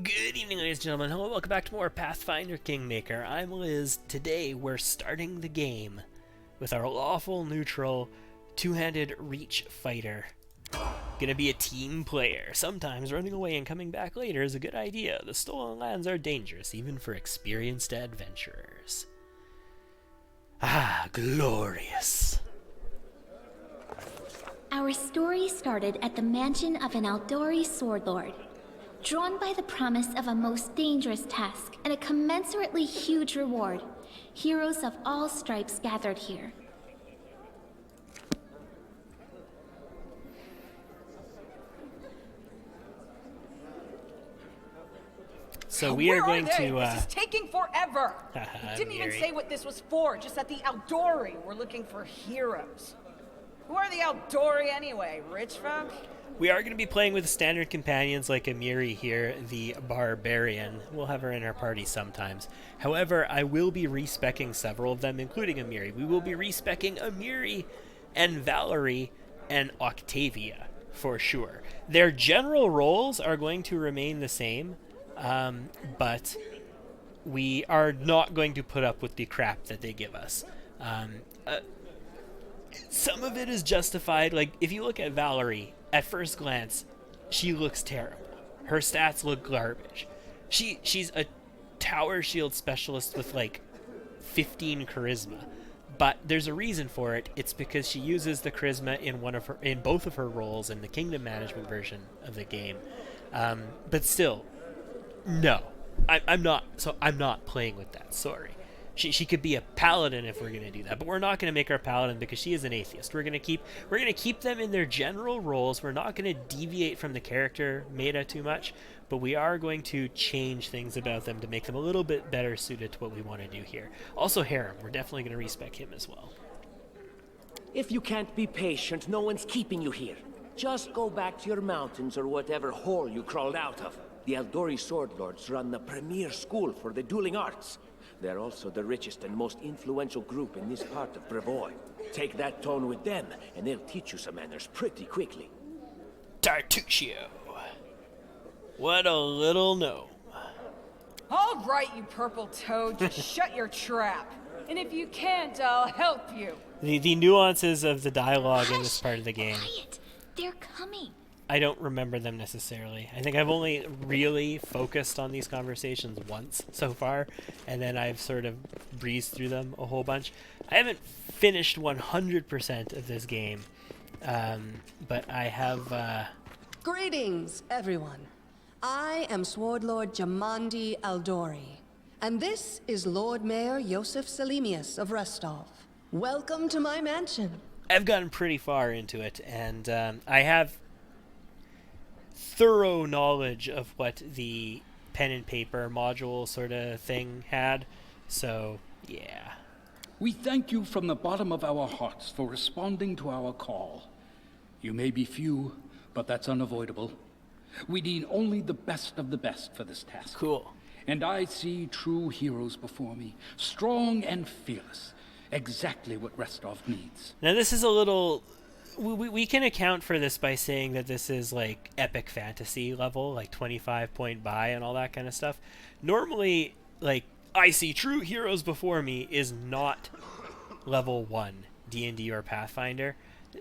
Good evening, ladies and gentlemen. Hello, welcome back to more Pathfinder Kingmaker. I'm Liz. Today, we're starting the game with our lawful neutral two-handed reach fighter. Gonna be a team player. Sometimes running away and coming back later is a good idea. The stolen lands are dangerous, even for experienced adventurers. Ah, glorious. Our story started at the mansion of an Aldori sword lord. Drawn by the promise of a most dangerous task and a commensurately huge reward, heroes of all stripes gathered here. So we are going to. This is taking forever. You didn't even Miri. say what this was for. Just that the Aldori were looking for heroes. Who are the Aldori anyway? Rich folk? We are going to be playing with standard companions like Amiri here, the Barbarian. We'll have her in our party sometimes. However, I will be respecking several of them, including Amiri. We will be respecking Amiri and Valerie and Octavia, for sure. Their general roles are going to remain the same, but we are not going to put up with the crap that they give us. Some of it is justified. Like, if you look at Valerie, at first glance, she looks terrible. Her stats look garbage. She's a tower shield specialist with like 15 charisma, but there's a reason for it. It's because she uses the charisma in both of her roles in the kingdom management version of the game. But still, no, I'm not playing with that. Sorry. She could be a paladin if we're going to do that, but we're not going to make her paladin because she is an atheist. We're going to keep them in their general roles. We're not going to deviate from the character meta too much, but we are going to change things about them to make them a little bit better suited to what we want to do here. Also, Harem, we're definitely going to respec him as well. If you can't be patient, no one's keeping you here. Just go back to your mountains or whatever hole you crawled out of. The Aldori Sword Lords run the premier school for the dueling arts. They're also the richest and most influential group in this part of Brevoy. Take that tone with them, and they'll teach you some manners pretty quickly. Tartuccio. What a little gnome. All right, you purple toad, just shut your trap. And if you can't, I'll help you. The nuances of the dialogue in this part of the game, Quiet! They're coming. I don't remember them necessarily. I think I've only really focused on these conversations once so far, and then I've sort of breezed through them a whole bunch. I haven't finished 100% of this game, but I have... Greetings, everyone. I am Sword Lord Jamandi Aldori, and this is Lord Mayor Yosef Selimius of Restov. Welcome to my mansion. I've gotten pretty far into it, and I have thorough knowledge of what the pen and paper module sort of thing had, so yeah. We thank you from the bottom of our hearts for responding to our call. You may be few, but that's unavoidable. We need only the best of the best for this task. Cool. And I see true heroes before me, strong and fearless, exactly what Restov needs. Now this is a little... We can account for this by saying that this is like epic fantasy level, like 25 point buy and all that kind of stuff. Normally, like, I see true heroes before me is not level 1 D&D or Pathfinder.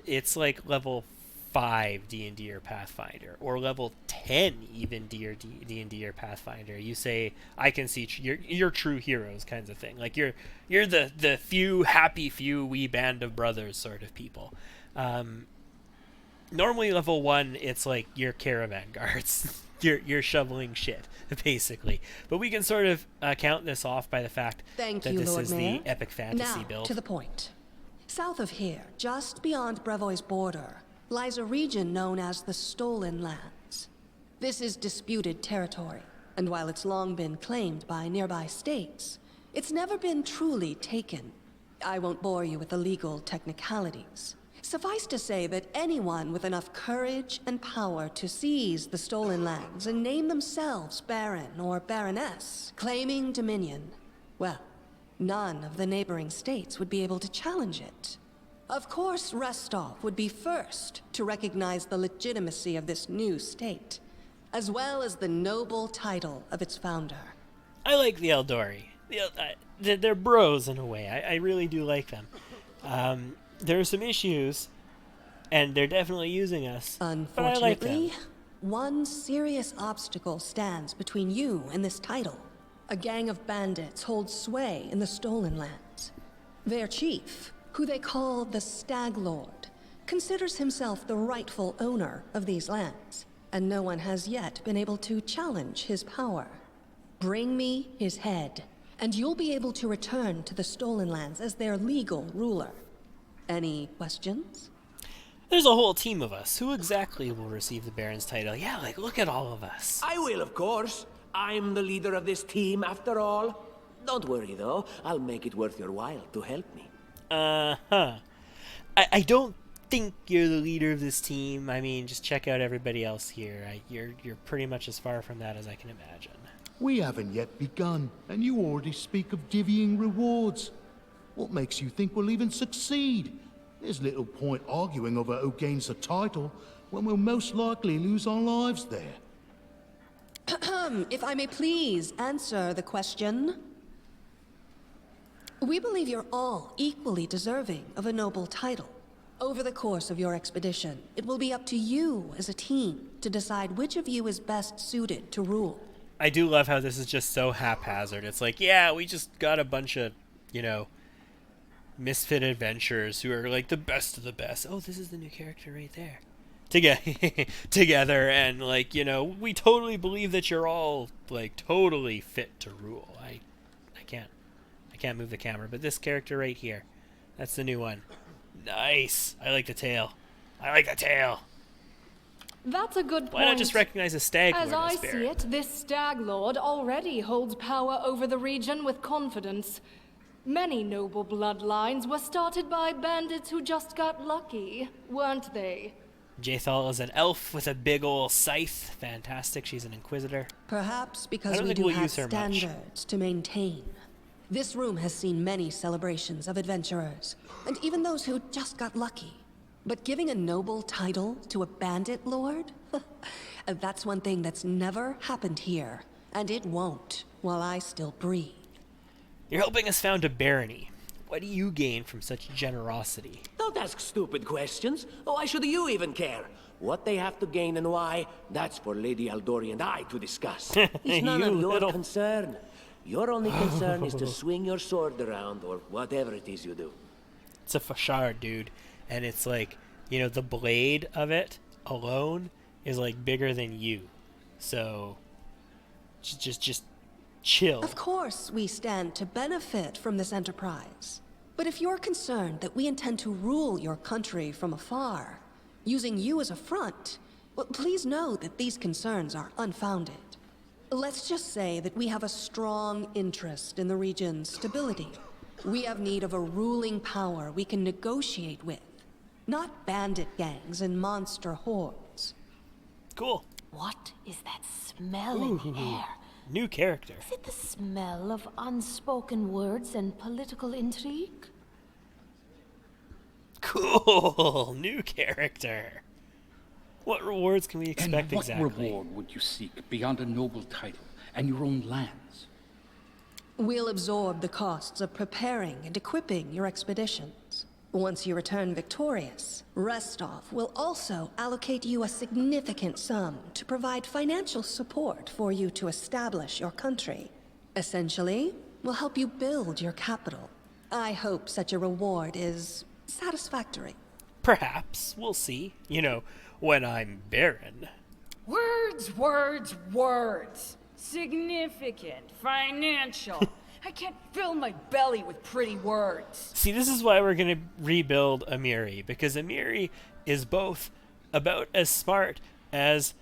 It's like level 5 D&D or Pathfinder, or level 10 even D&D or Pathfinder. You say, I can see you're true heroes kinds of thing. Like you're the few happy few wee band of brothers sort of people. Normally level 1, it's like your caravan guards. you're shoveling shit, basically. But we can sort of count this off by the fact that this is the epic fantasy now, build. to the point. South of here, just beyond Brevoy's border, lies a region known as the Stolen Lands. This is disputed territory, and while it's long been claimed by nearby states, it's never been truly taken. I won't bore you with the legal technicalities. Suffice to say that anyone with enough courage and power to seize the stolen lands and name themselves Baron or Baroness, claiming dominion, well, none of the neighboring states would be able to challenge it. Of course, Restov would be first to recognize the legitimacy of this new state. as well as the noble title of its founder. I like the Eldori. They're bros in a way. I really do like them. There are some issues, and they're definitely using us. But I like them. Unfortunately, one serious obstacle stands between you and this title. A gang of bandits holds sway in the Stolen Lands. Their chief, who they call the Stag Lord, considers himself the rightful owner of these lands, and no one has yet been able to challenge his power. Bring me his head, and you'll be able to return to the Stolen Lands as their legal ruler. Any questions? There's a whole team of us. Who exactly will receive the Baron's title? Yeah, like, look at all of us. I will, of course. I'm the leader of this team, after all. Don't worry, though. I'll make it worth your while to help me. Uh-huh. I don't think you're the leader of this team. I mean, just check out everybody else here. You're pretty much as far from that as I can imagine. We haven't yet begun, and you already speak of divvying rewards. What makes you think we'll even succeed? There's little point arguing over who gains the title when we'll most likely lose our lives there. If I may please answer the question. We believe you're all equally deserving of a noble title. Over the course of your expedition, it will be up to you as a team to decide which of you is best suited to rule. I do love how this is just so haphazard. It's like, yeah, we just got a bunch of, misfit adventurers who are like the best of the best. Oh, this is the new character right there. Together, and we totally believe that you're all like totally fit to rule. I can't move the camera, but this character right here, that's the new one. Nice. I like the tail. That's a good point. Why not just recognize a stag lord As I as Baron? see it, this stag lord already holds power over the region with confidence. Many noble bloodlines were started by bandits who just got lucky, weren't they? Jaethal is an elf with a big ol' scythe. Fantastic. She's an inquisitor. Perhaps I because don't we think do we'll have use her much. standards to maintain. This room has seen many celebrations of adventurers, and even those who just got lucky. But giving a noble title to a bandit lord? That's one thing that's never happened here, and it won't while I still breathe. You're helping us found a barony. What do you gain from such generosity? Don't ask stupid questions. Why should you even care? What they have to gain and why, that's for Lady Eldori and I to discuss. It's none of your little- concern. Your only concern is to swing your sword around, or whatever it is you do. It's a fashard, dude. And it's like, the blade of it alone is like bigger than you. So, just chill. Of course, we stand to benefit from this enterprise. But if you're concerned that we intend to rule your country from afar, using you as a front, well, please know that these concerns are unfounded. Let's just say that we have a strong interest in the region's stability. We have need of a ruling power we can negotiate with, not bandit gangs and monster hordes. Cool. What is that smell in the air? New character. Is it the smell of unspoken words and political intrigue? Cool. New character. What rewards can we expect And what exactly? reward would you seek beyond a noble title and your own lands? We'll absorb the costs of preparing and equipping your expeditions. Once you return victorious, Restov will also allocate you a significant sum to provide financial support for you to establish your country. Essentially, we'll help you build your capital. I hope such a reward is satisfactory. Perhaps. We'll see. When I'm Baron. Words, words, words. Significant, financial. I can't fill my belly with pretty words. See, this is why we're going to rebuild Amiri, because Amiri is both about as smart as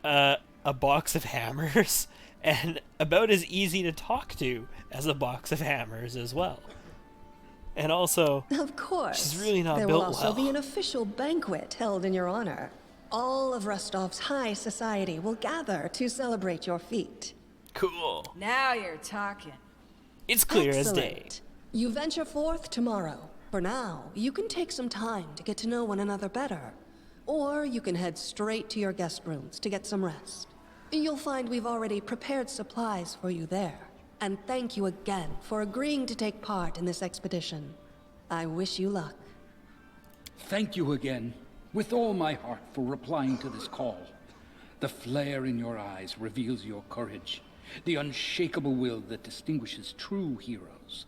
a box of hammers and about as easy to talk to as a box of hammers as well. And also, Of course. she's really not there built will also well. be an official banquet held in your honor. All of Rostov's high society will gather to celebrate your feat. Cool. Now you're talking. It's clear as day. Excellent. You venture forth tomorrow. For now, you can take some time to get to know one another better. Or you can head straight to your guest rooms to get some rest. You'll find we've already prepared supplies for you there. And thank you again for agreeing to take part in this expedition. I wish you luck. Thank you again, with all my heart, for replying to this call. The flare in your eyes reveals your courage, the unshakable will that distinguishes true heroes.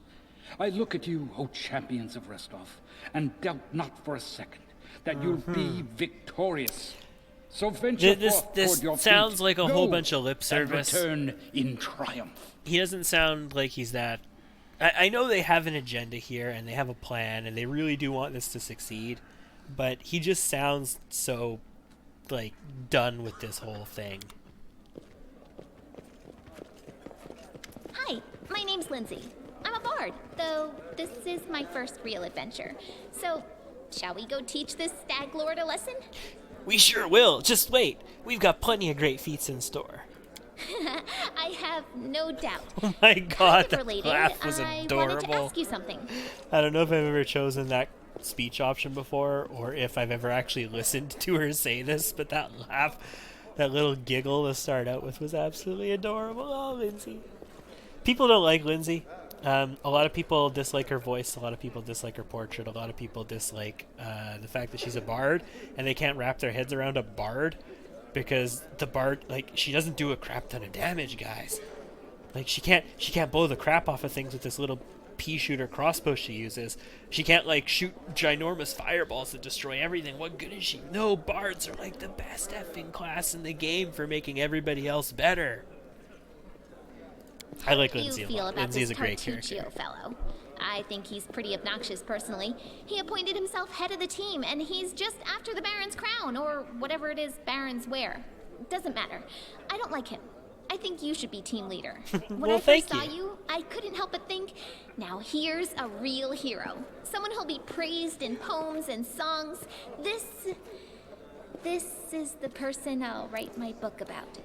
I look at you, O champions of Restov, and doubt not for a second that you'll be victorious. So venture forth toward your sounds feet. like a Go, whole bunch of lip service. And return in triumph. He doesn't sound like he's that... I know they have an agenda here, and they have a plan, and they really do want this to succeed, but he just sounds so, like, done with this whole thing. Hi, my name's Lindsay. I'm a bard, though this is my first real adventure. So, shall we go teach this stag lord a lesson? We sure will. Just wait. We've got plenty of great feats in store. I have no doubt. Oh my god, that Related, laugh was I wanted adorable. to ask you something. I don't know if I've ever chosen that speech option before, or if I've ever actually listened to her say this, but that laugh, that little giggle to start out with was absolutely adorable. Oh, Lindsay. People don't like Lindsay. A lot of people dislike her voice, a lot of people dislike her portrait, a lot of people dislike the fact that she's a bard, and they can't wrap their heads around a bard, because the bard, like, she doesn't do a crap ton of damage, guys. Like, she can't blow the crap off of things with this little pea shooter crossbow she uses. She can't, like, shoot ginormous fireballs that destroy everything. What good is she? No, bards are like the best effing class in the game for making everybody else better. I like Lindsay a lot. Lindsay is a great character. Fellow. I think he's pretty obnoxious personally. He appointed himself head of the team, and he's just after the Baron's crown, or whatever it is Barons wear. Doesn't matter. I don't like him. I think you should be team leader. When Well, I thank first saw you. you, I couldn't help but think, now here's a real hero. Someone who'll be praised in poems and songs. This is the person I'll write my book about.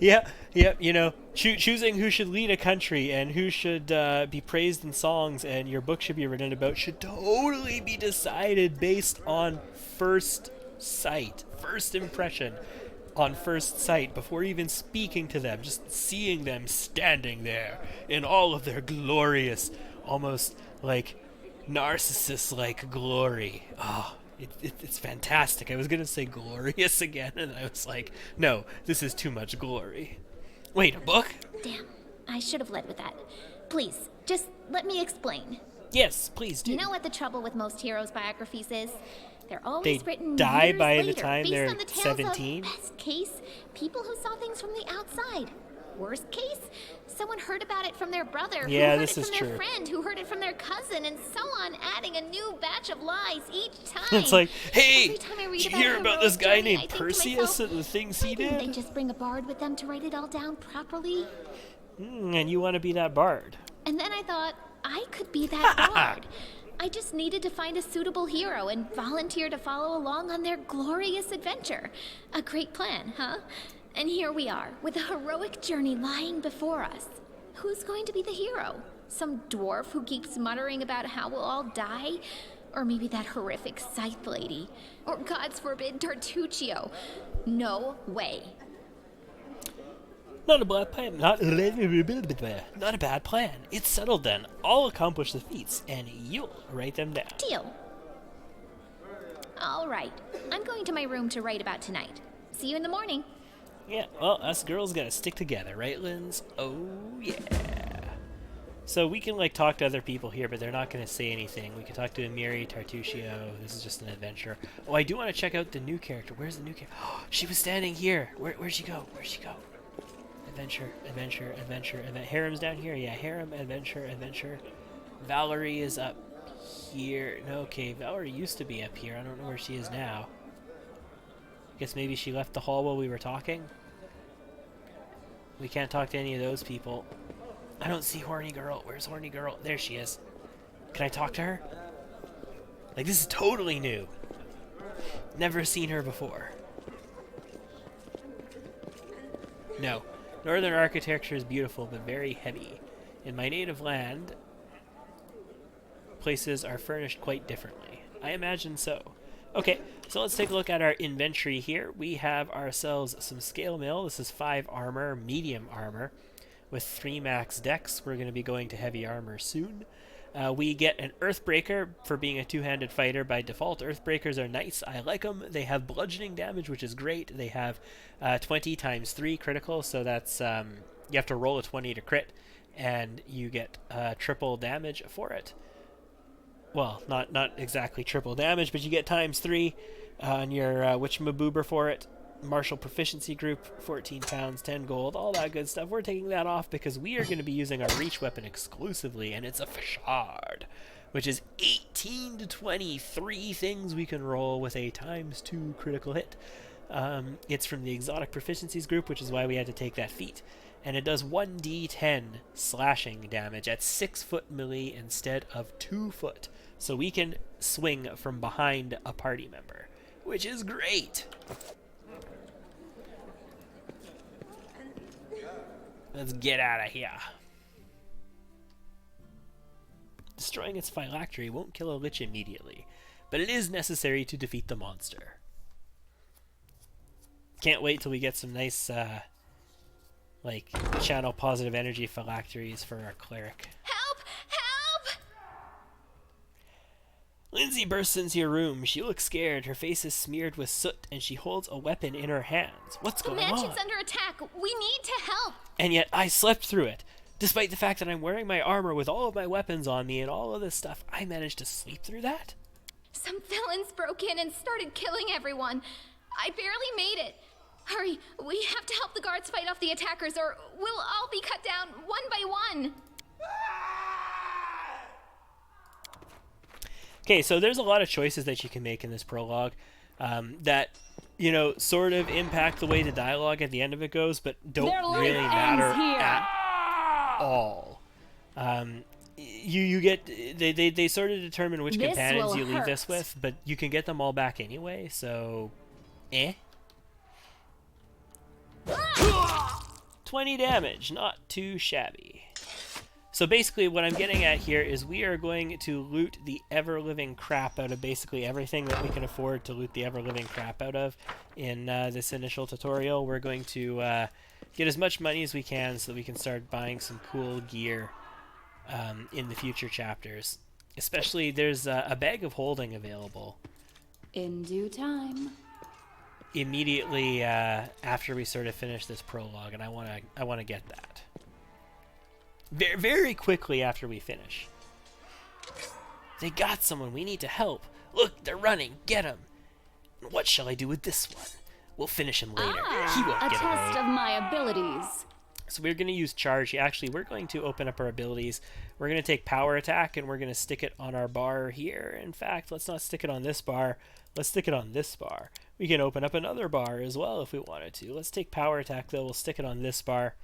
Yep, you know, choosing who should lead a country and who should be praised in songs and your book should be written about should totally be decided based on first sight, first impression, on first sight, before even speaking to them, just seeing them standing there in all of their glorious, almost like narcissist-like glory. Oh, it's fantastic. I was going to say glorious again, and I was like, no, this is too much glory. Wait, a book? Damn, I should have led with that. Please, just let me explain. Yes, please do. You know what the trouble with most heroes' biographies is? They're always They written die years by the later, time based they're on the tales 17? Of, best case, people who saw things from the outside. Worst case, someone heard about it from their brother, Yeah, who heard this it is from their true. friend, who heard it from their cousin, and so on, adding a new batch of lies each time. It's like, hey, Every time I read did you about hear a about hero's this guy journey, I named think to Perseus myself, and the things why he didn't did? they just bring a bard with them to write it all down properly? And you want to be that bard. And then I thought, I could be that bard. I just needed to find a suitable hero and volunteer to follow along on their glorious adventure. A great plan, huh? And here we are, with a heroic journey lying before us. Who's going to be the hero? Some dwarf who keeps muttering about how we'll all die? Or maybe that horrific scythe lady? Or, God's forbid, Tartuccio? No way. Not a bad plan. Not a bad plan. It's settled then. I'll accomplish the feats, and you'll write them down. Deal. All right. I'm going to my room to write about tonight. See you in the morning. Yeah, well, us girls gotta stick together, right, Linz? Oh, yeah. So we can, like, talk to other people here, but they're not gonna say anything. We can talk to Amiri, Tartuccio. This is just an adventure. Oh, I do want to check out the new character. Where's the new character? Oh, she was standing here. Where'd she go? Where'd she go? Adventure. Harem's down here. Yeah, harem, adventure. Valerie is up here. No, okay, Valerie used to be up here. I don't know where she is now. Guess maybe she left the hall while we were talking. We can't talk to any of those people. I don't see Horny Girl. Where's Horny Girl? There she is. Can I talk to her? Like, this is totally new. Never seen her before. No. Northern architecture is beautiful, but very heavy. In my native land, places are furnished quite differently. I imagine so. Okay, so let's take a look at our inventory here. We have ourselves some scale mail. This is 5 armor, medium armor, with 3 max dex. We're going to be going to heavy armor soon. We get an Earthbreaker for being a two-handed fighter by default. Earthbreakers are nice. I like them. They have bludgeoning damage, which is great. They have 20 times 3 critical, so that's you have to roll a 20 to crit, and you get triple damage for it. Well, not exactly triple damage, but you get times 3 on your Witchmaboober for it. Martial proficiency group, 14 pounds, 10 gold, all that good stuff. We're taking that off because we are going to be using our reach weapon exclusively, and it's a Fashard, which is 18 to 23 things we can roll with a times 2 critical hit. It's from the exotic proficiencies group, which is why we had to take that feat. And it does 1d10 slashing damage at 6 foot melee instead of 2 foot. So we can swing from behind a party member, which is great. Let's get out of here. Destroying its phylactery won't kill a lich immediately, but it is necessary to defeat the monster. Can't wait till we get some nice, like, channel positive energy phylacteries for our cleric. Help! Help! Lindsay bursts into your room. She looks scared. Her face is smeared with soot, and she holds a weapon in her hands. What's going on? The mansion's under attack. We need to help. And yet I slept through it. Despite the fact that I'm wearing my armor with all of my weapons on me and all of this stuff, I managed to sleep through that? Some villains broke in and started killing everyone. I barely made it. Hurry, we have to help the guards fight off the attackers or we'll all be cut down one by one. Okay, so there's a lot of choices that you can make in this prologue that, you know, sort of impact the way the dialogue at the end of it goes, but don't really matter at all. You get they sort of determine which companions you leave this with, but you can get them all back anyway. So, 20 damage, not too shabby. So basically what I'm getting at here is we are going to loot the ever-living crap out of basically everything that we can afford to loot the ever-living crap out of in this initial tutorial. We're going to get as much money as we can so that we can start buying some cool gear in the future chapters. Especially there's a bag of holding available. In due time. Immediately after we sort of finish this prologue, and I want to get that. Very quickly after we finish. They got someone. We need to help. Look, they're running. Get him. What shall I do with this one? We'll finish him later. He won't A get test away. of my abilities. So we're going to use charge. Actually, we're going to open up our abilities. We're going to take power attack, and we're going to stick it on our bar here. In fact, let's not stick it on this bar. Let's stick it on this bar. We can open up another bar as well if we wanted to. Let's take power attack, though. We'll stick it on this bar.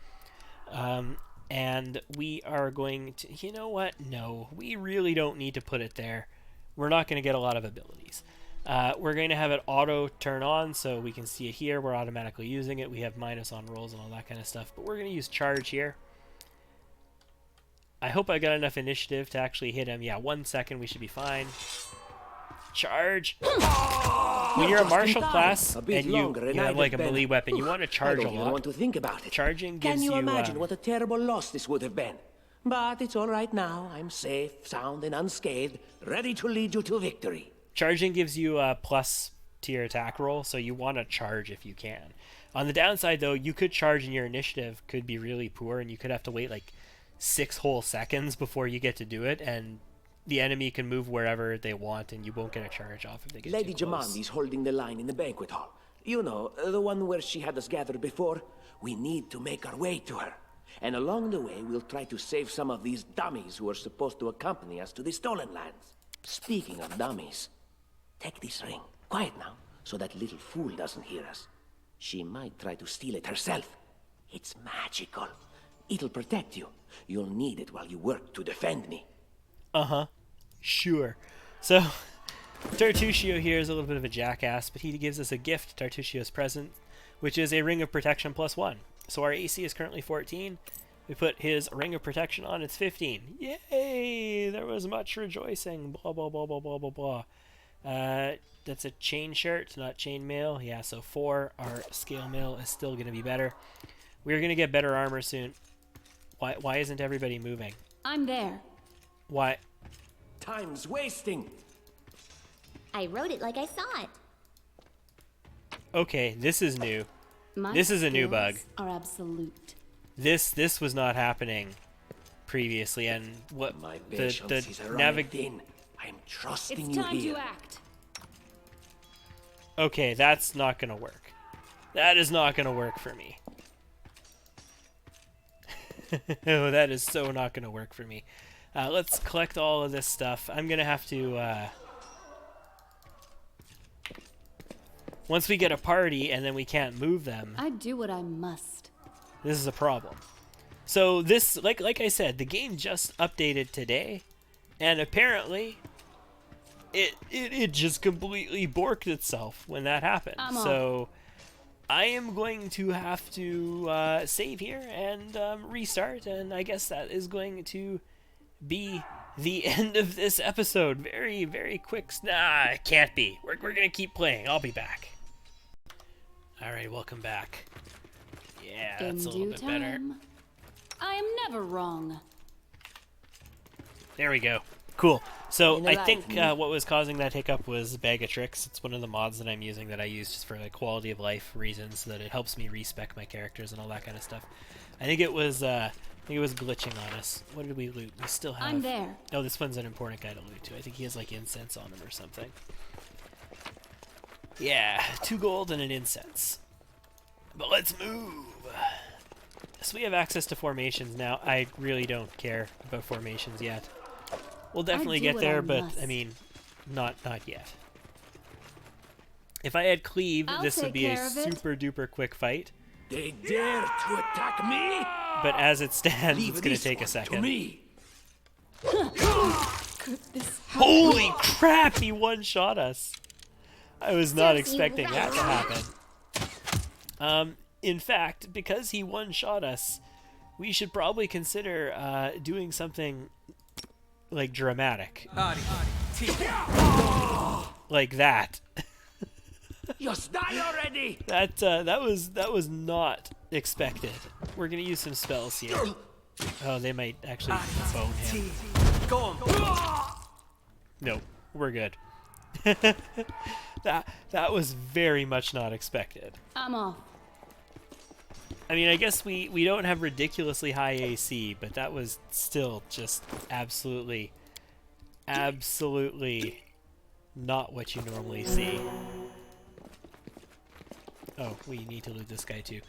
And we are going to... You know what? No, we really don't need to put it there. We're not going to get a lot of abilities. We're going to have it auto turn on so we can see it here. We're automatically using it. We have minus on rolls and all that kind of stuff. But we're going to use charge here. I hope I got enough initiative to actually hit him. Yeah, 1 second. We should be fine. Charge. When you're a martial class and you have like a melee weapon, you want to charge a lot. I don't even want to think about it. Charging gives you... Can you imagine what a terrible loss this would have been? But it's all right now. I'm safe, sound, and unscathed, ready to lead you to victory. Charging gives you a plus to your attack roll, so you want to charge if you can. On the downside, though, you could charge and your initiative could be really poor, and you could have to wait like 6 whole seconds before you get to do it, and the enemy can move wherever they want, and you won't get a charge off if they get Lady too close. Jamandi's holding the line in the banquet hall. You know, the one where she had us gathered before. We need to make our way to her. And along the way, we'll try to save some of these dummies who are supposed to accompany us to the stolen lands. Speaking of dummies, take this ring. Quiet now, so that little fool doesn't hear us. She might try to steal it herself. It's magical. It'll protect you. You'll need it while you work to defend me. Uh-huh. Sure. So, Tartuccio here is a little bit of a jackass, but he gives us a gift, Tartuccio's present, which is a Ring of Protection +1. So our AC is currently 14. We put his Ring of Protection on, it's 15. Yay! There was much rejoicing. Blah, blah, blah, blah, blah, blah, blah. That's a chain shirt, not chain mail. Yeah, so 4. Our scale mail is still going to be better. We're going to get better armor soon. Why isn't everybody moving? I'm there. Why? Time's wasting. I wrote it like I saw it. Okay, this is new. My This is a new bug. skills are absolute. This was not happening previously, and what My the patience is running thin. I am trusting It's you time here. to act. Okay, that's not gonna work. That is not gonna work for me. Oh, that is so not gonna work for me. Let's collect all of this stuff. I'm gonna have to once we get a party and then we can't move them, I do what I must. this is a problem. So this, like I said, the game just updated today, and apparently it just completely borked itself when that happened. So I am going to have to save here and restart, and I guess that is going to be the end of this episode. Very, very quick. Nah, it can't be. We're gonna keep playing. I'll be back. All right, welcome back. Yeah, that's a little bit better. I am never wrong. There we go. Cool. So In I the think life. what was causing that hiccup was Bag of Tricks. It's one of the mods that I'm using that I use just for like quality of life reasons, so that it helps me respec my characters and all that kind of stuff. I think it was glitching on us. What did we loot? We still have. I'm there. Oh, this one's an important guy to loot too. I think he has like incense on him or something. Yeah, 2 gold and an incense. But let's move. So we have access to formations now. I really don't care about formations yet. We'll definitely get there, but I mean, not yet. If I had cleave, this would be a super duper quick fight. They dare to attack me? But as it stands, Leave it's going to this take a one second. to me. Holy crap, he one-shot us. I was not expecting that to happen. In fact, because he one-shot us, we should probably consider doing something like dramatic. Like that. Just die already! That was not expected. We're gonna use some spells here. Oh, they might actually bone him. Go on. No, we're good. That was very much not expected. I'm off. I mean, I guess we don't have ridiculously high AC, but that was still just absolutely not what you normally see. Oh, we need to loot this guy too.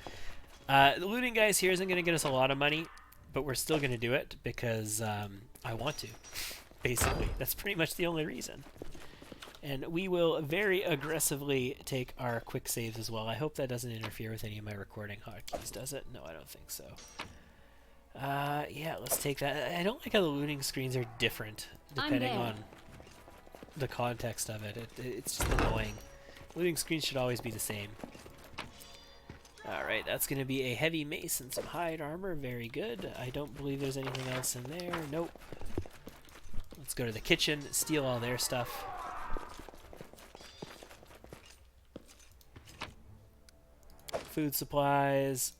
The looting guys here isn't going to get us a lot of money, but we're still going to do it because I want to, basically. That's pretty much the only reason. And we will very aggressively take our quick saves as well. I hope that doesn't interfere with any of my recording hotkeys, does it? No, I don't think so. Yeah, let's take that. I don't like how the looting screens are different depending on the context of it. It's just annoying. Looting screens should always be the same. Alright, that's going to be a heavy mace and some hide armor. Very good. I don't believe there's anything else in there. Nope. Let's go to the kitchen, steal all their stuff. Food supplies.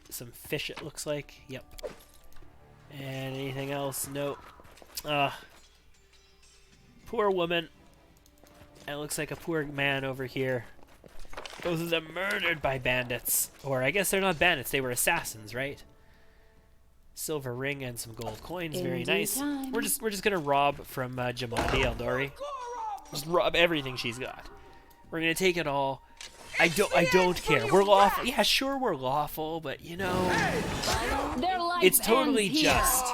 Some fish, it looks like. Yep. And anything else? Nope. Poor woman. It looks like a poor man over here. Both of them murdered by bandits. Or I guess they're not bandits, they were assassins, right? Silver ring and some gold coins, very nice. We're just gonna rob from Jamadi Eldori. Just rob everything she's got. We're gonna take it all. I don't care. We're lawful. Yeah, sure we're lawful, but you know, it's totally just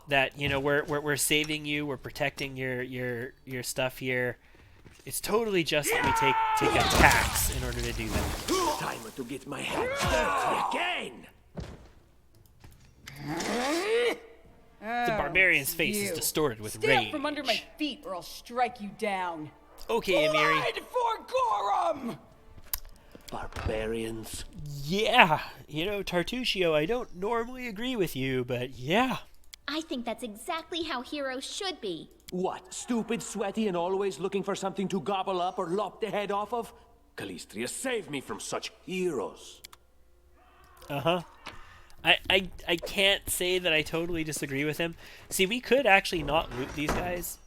that, you know, we're saving you, we're protecting your stuff here. It's totally just that we take a tax in order to do that. Time to get my hands dirty again. The barbarian's face is distorted with Stay rage. up from under my feet, or I'll strike you down. Okay, Amiri. Blood for Gorum! Barbarians. Yeah, you know, Tartuccio, I don't normally agree with you, but yeah. I think that's exactly how heroes should be. What, stupid, sweaty, and always looking for something to gobble up or lop the head off of? Calistria, save me from such heroes. Uh-huh. I can't say that I totally disagree with him. See, we could actually not loot these guys.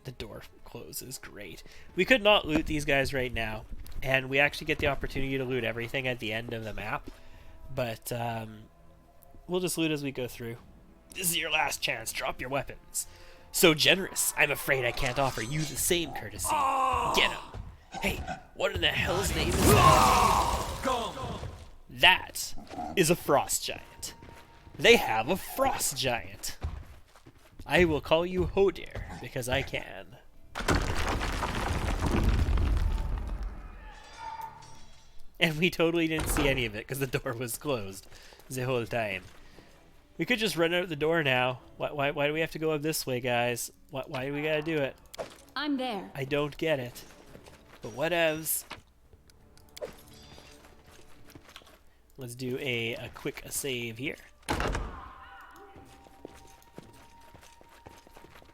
The door closes, great. We could not loot these guys right now, and we actually get the opportunity to loot everything at the end of the map. But we'll just loot as we go through. This is your last chance. Drop your weapons. So generous. I'm afraid I can't offer you the same courtesy. Get him. Hey, what in the hell's name is that? That is a frost giant. They have a frost giant. I will call you Hodir because I can. And we totally didn't see any of it because the door was closed the whole time. We could just run out the door now. Why do we have to go up this way, guys? Why do we gotta do it? I'm there. I don't get it. But whatevs. Let's do a quick save here.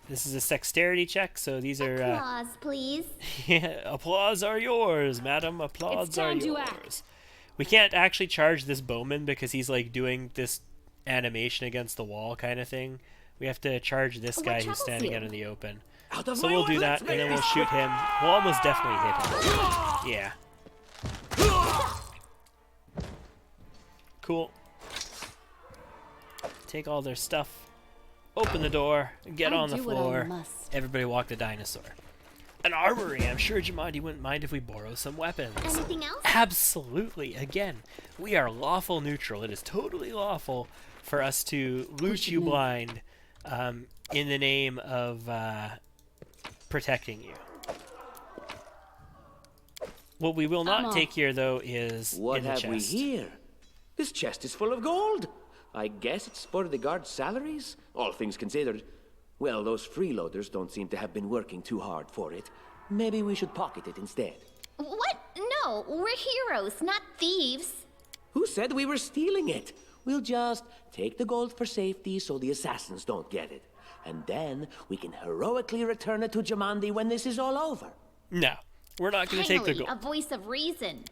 This is a dexterity check, so these are... Applause, please. Yeah, applause are yours, madam. Applause are yours. We can't actually charge this bowman because he's like doing this animation against the wall kind of thing. We have to charge this guy who's standing out in the open. So we'll do that, and then we'll shoot him. We'll almost definitely hit him. Yeah. Cool. Take all their stuff. Open the door. Get on the floor. Everybody walk the dinosaur. An armory. I'm sure Jumanji wouldn't mind if we borrow some weapons. Anything else? Absolutely. Again, we are lawful neutral. It is totally lawful for us to loot you blind in the name of protecting you. What we will not take here, though, is what in the have chest. we here? This chest is full of gold. I guess it's for the guards' salaries, all things considered. Well, those freeloaders don't seem to have been working too hard for it. Maybe we should pocket it instead. What? No, we're heroes, not thieves. Who said we were stealing it? We'll just take the gold for safety so the assassins don't get it. And then we can heroically return it to Jamandi when this is all over. No, we're not going to take the Finally, gold. a voice of reason.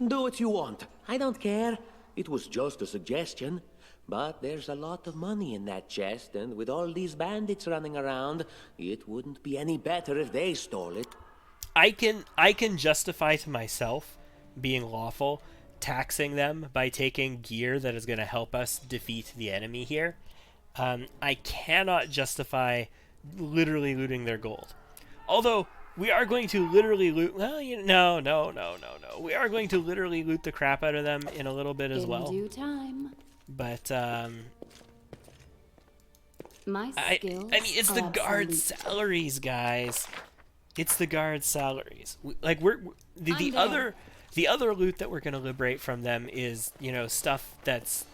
Do what you want. I don't care. It was just a suggestion. But there's a lot of money in that chest, and with all these bandits running around, it wouldn't be any better if they stole it. I can justify to myself being lawful, taxing them by taking gear that is going to help us defeat the enemy here. I cannot justify literally looting their gold. Although, we are going to literally loot... Well, no. We are going to literally loot the crap out of them in a little bit as well. In due time. But, My skills I mean, it's the guards' salaries, guys. It's the guards' salaries. The other loot that we're gonna liberate from them is, stuff that's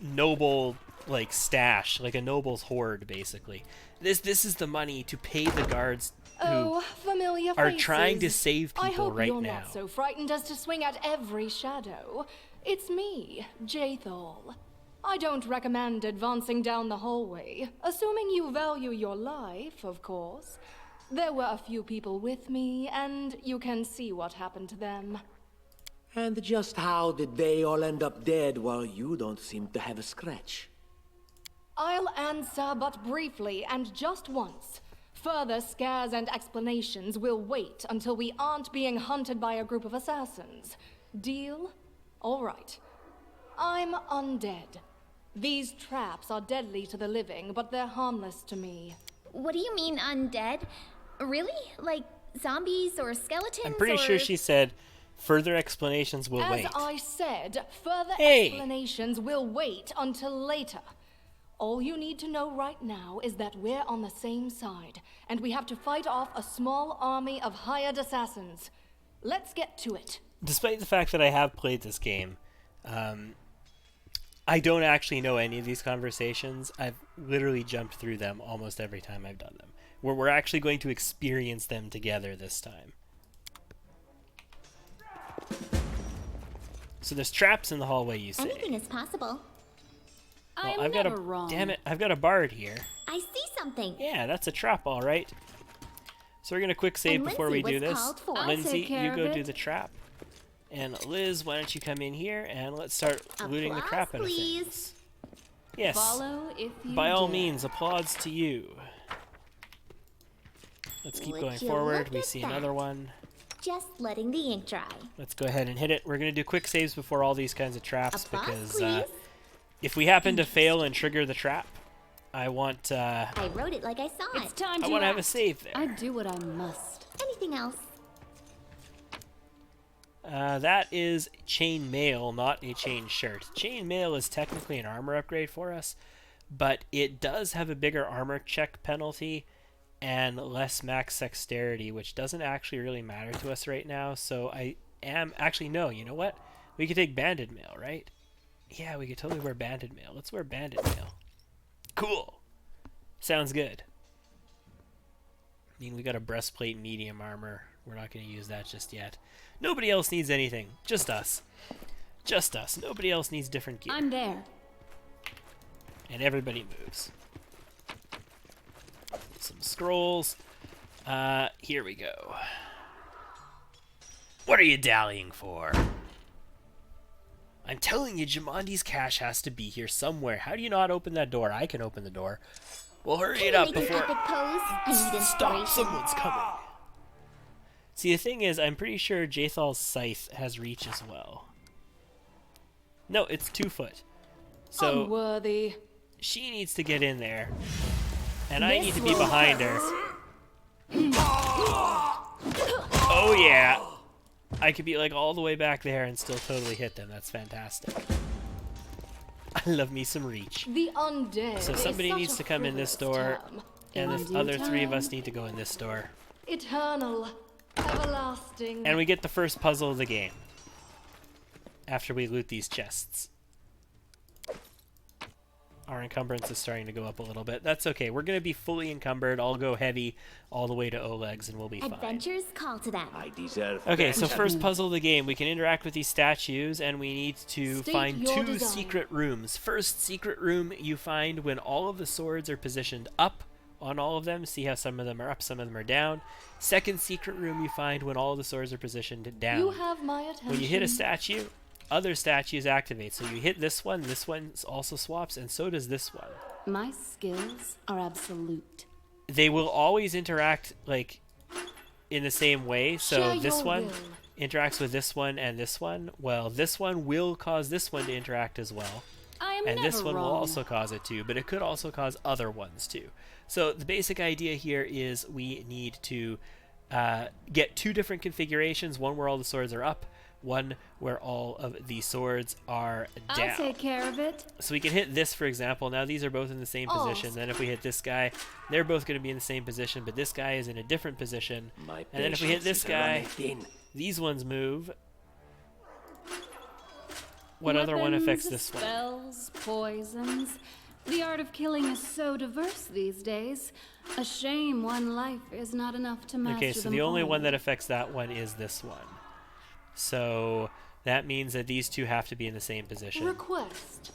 noble, like stash, like a noble's hoard, basically. This is the money to pay the guards who familiar are faces. trying to save people I hope right you're now. not so frightened as to swing at every shadow. It's me, Jathal. I don't recommend advancing down the hallway, assuming you value your life, of course. There were a few people with me, and you can see what happened to them. And just how did they all end up dead while you don't seem to have a scratch? I'll answer but briefly and just once. Further scares and explanations will wait until we aren't being hunted by a group of assassins. Deal? All right. I'm undead. These traps are deadly to the living, but they're harmless to me. What do you mean undead? Really? Like zombies or skeletons? I'm pretty sure she said further explanations will wait. As I said, further Hey. explanations will wait until later. All you need to know right now is that we're on the same side, and we have to fight off a small army of hired assassins. Let's get to it. Despite the fact that I have played this game, I don't actually know any of these conversations. I've literally jumped through them almost every time I've done them. We're actually going to experience them together this time. So there's traps in the hallway, you say? Anything is possible. I am I've got never wrong. Damn it, I've got a bard here. I see something. Yeah, that's a trap, all right. So we're gonna quick save And before we Lindsay do was this. called for. I'll Lindsay, take care you of go it. do the trap. And Liz, why don't you come in here and let's start looting the Applause, crap out of please. things. Yes. Follow if you By all dare. means, applause to you. Let's keep Would going you forward. look We at see that? another one. Just letting the ink dry. Let's go ahead and hit it. We're going to do quick saves before all these kinds of traps Applause, because please. if we happen to fail and trigger the trap, I want I wrote it like I saw It's it. time I to want to have a act. save there. I do what I must. Anything else? That is chain mail, not a chain shirt. Chain mail is technically an armor upgrade for us, but it does have a bigger armor check penalty and less max dexterity, which doesn't actually really matter to us right now. So I am actually no. You know what? We could take banded mail, right? Yeah, we could totally wear banded mail. Let's wear banded mail. Cool. Sounds good. I mean, we got a breastplate medium armor. We're not going to use that just yet. Nobody else needs anything. Just us. Just us. Nobody else needs different gear. I'm there. And everybody moves. Some scrolls. Here we go. What are you dallying for? I'm telling you, Jumandi's cache has to be here somewhere. How do you not open that door? I can open the door. Well, hurry Can it you up make an before... epic pose? I need inspiration. Stop! Someone's coming! See, the thing is, I'm pretty sure Jathal's scythe has reach as well. No, it's 2 foot. So Unworthy. she needs to get in there. And I This need to be will behind her. Oh yeah! I could be like all the way back there and still totally hit them. That's fantastic. I love me some reach. The undead. So is somebody such needs a to come in this frivolous door, term. and In the due other 3 of time. us need to go in this door. Eternal. Everlasting. And we get the first puzzle of the game. After we loot these chests. Our encumbrance is starting to go up a little bit. That's okay. We're going to be fully encumbered. I'll go heavy all the way to Oleg's and we'll be fine. Adventures call to them. I deserve Okay, so vengeance. first puzzle of the game. We can interact with these statues and we need to State find your 2 desire. secret rooms. First secret room you find when all of the swords are positioned up on all of them. See how some of them are up, some of them are down. Second secret room you find when all of the swords are positioned down. You have my attention. When you hit a statue, other statues activate. So you hit this one also swaps, and so does this one. My skills are absolute. They will always interact like in the same way. So Share this your one will. interacts with this one and this one. Well, this one will cause this one to interact as well. I am And never this one will wrong. also cause it too, but it could also cause other ones too. So the basic idea here is we need to get 2 different configurations, one where all the swords are up, one where all of the swords are down. I'll take care of it. So we can hit this, for example. Now these are both in the same position. Then if we hit this guy, they're both going to be in the same position, but this guy is in a different position. My And then if we hit patience this is guy, running thin. these ones move. What other one Weapons, affects this one? Spells, poisons. The art of killing is so diverse these days. A shame one life is not enough to master Okay, so them the only all. one that affects that one is this one. So that means that these 2 have to be in the same position Request.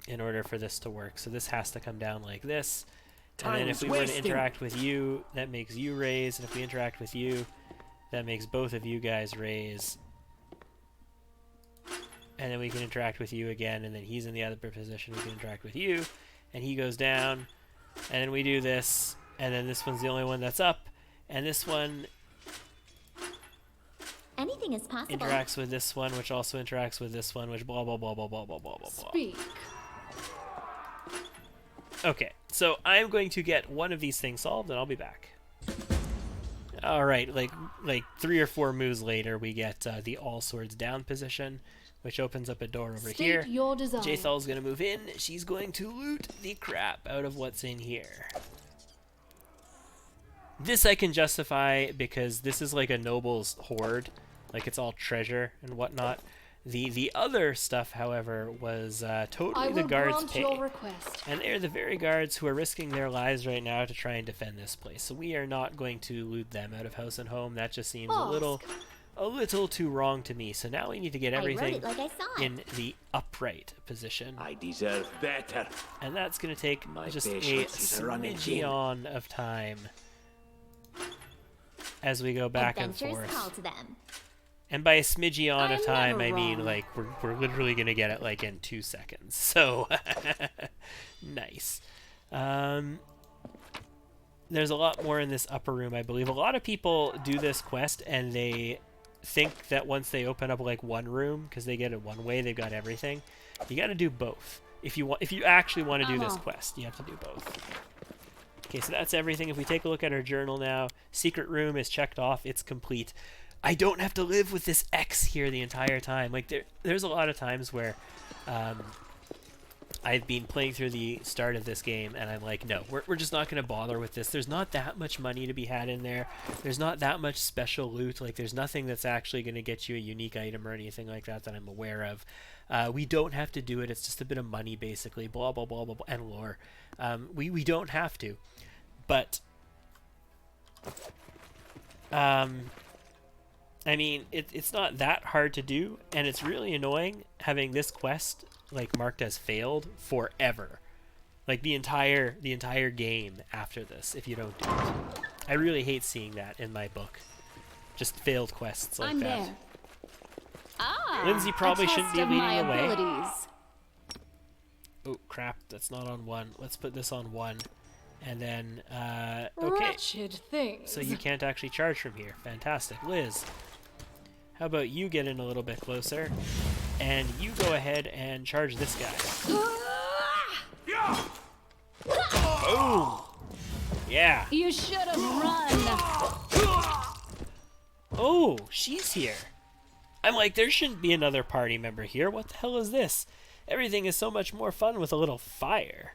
in order for this to work. So this has to come down like this. And then if Time's we were to wasting. interact with you, that makes you raise. And if we interact with you, that makes both of you guys raise. And then we can interact with you again, and then he's in the other position. We can interact with you, and he goes down. And then we do this, and then this one's the only one that's up. And this one Anything is possible. interacts with this one, which also interacts with this one, which blah, blah, blah, blah, blah, blah, blah, blah, blah. Speak. Okay, so I'm going to get one of these things solved, and I'll be back. All right, like 3 or 4 moves later, we get the all swords down position, which opens up a door over State here. your desire. Jathal's going to move in. She's going to loot the crap out of what's in here. This I can justify because this is like a noble's hoard. Like it's all treasure and whatnot. The other stuff, however, was I totally will the guards' grant pay. your request. And they're the very guards who are risking their lives right now to try and defend this place. So we are not going to loot them out of house and home. That just seems a little a little too wrong to me. So now we need to get I wrote everything it like I saw it. in the upright position. I deserve better. And that's going to take My just a patience is running thin. smidgeon of time as we go back and Adventures forth. call to them. And by a smidgeon of I'm time, never I mean wrong. like we're literally gonna get it like in 2 seconds. So nice. There's a lot more in this upper room, I believe. A lot of people do this quest and they think that once they open up like one room, because they get it one way, they've got everything. You got to do both. If you actually want to do this quest, you have to do both. Okay, so that's everything. If we take a look at our journal now, secret room is checked off. It's complete. I don't have to live with this X here the entire time. Like there's a lot of times where I've been playing through the start of this game and I'm like, no, we're just not going to bother with this. There's not that much money to be had in there. There's not that much special loot. Like there's nothing that's actually going to get you a unique item or anything like that that I'm aware of. We don't have to do it. It's just a bit of money basically, blah, blah, blah, blah, blah, and lore. We don't have to. But I mean, it's not that hard to do, and it's really annoying having this quest like marked as failed forever, like the entire game after this if you don't do it. I really hate seeing that in my book, just failed quests like I'm that. there. Ah, Lindsay probably a test shouldn't be of leading my the way. abilities. Oh crap, that's not on 1. Let's put this on 1, and then okay. Wretched things. So you can't actually charge from here. Fantastic. Liz, how about you get in a little bit closer, and you go ahead and charge this guy. Boom! Yeah. You should have run. Oh, she's here. I'm like, there shouldn't be another party member here. What the hell is this? Everything is so much more fun with a little fire.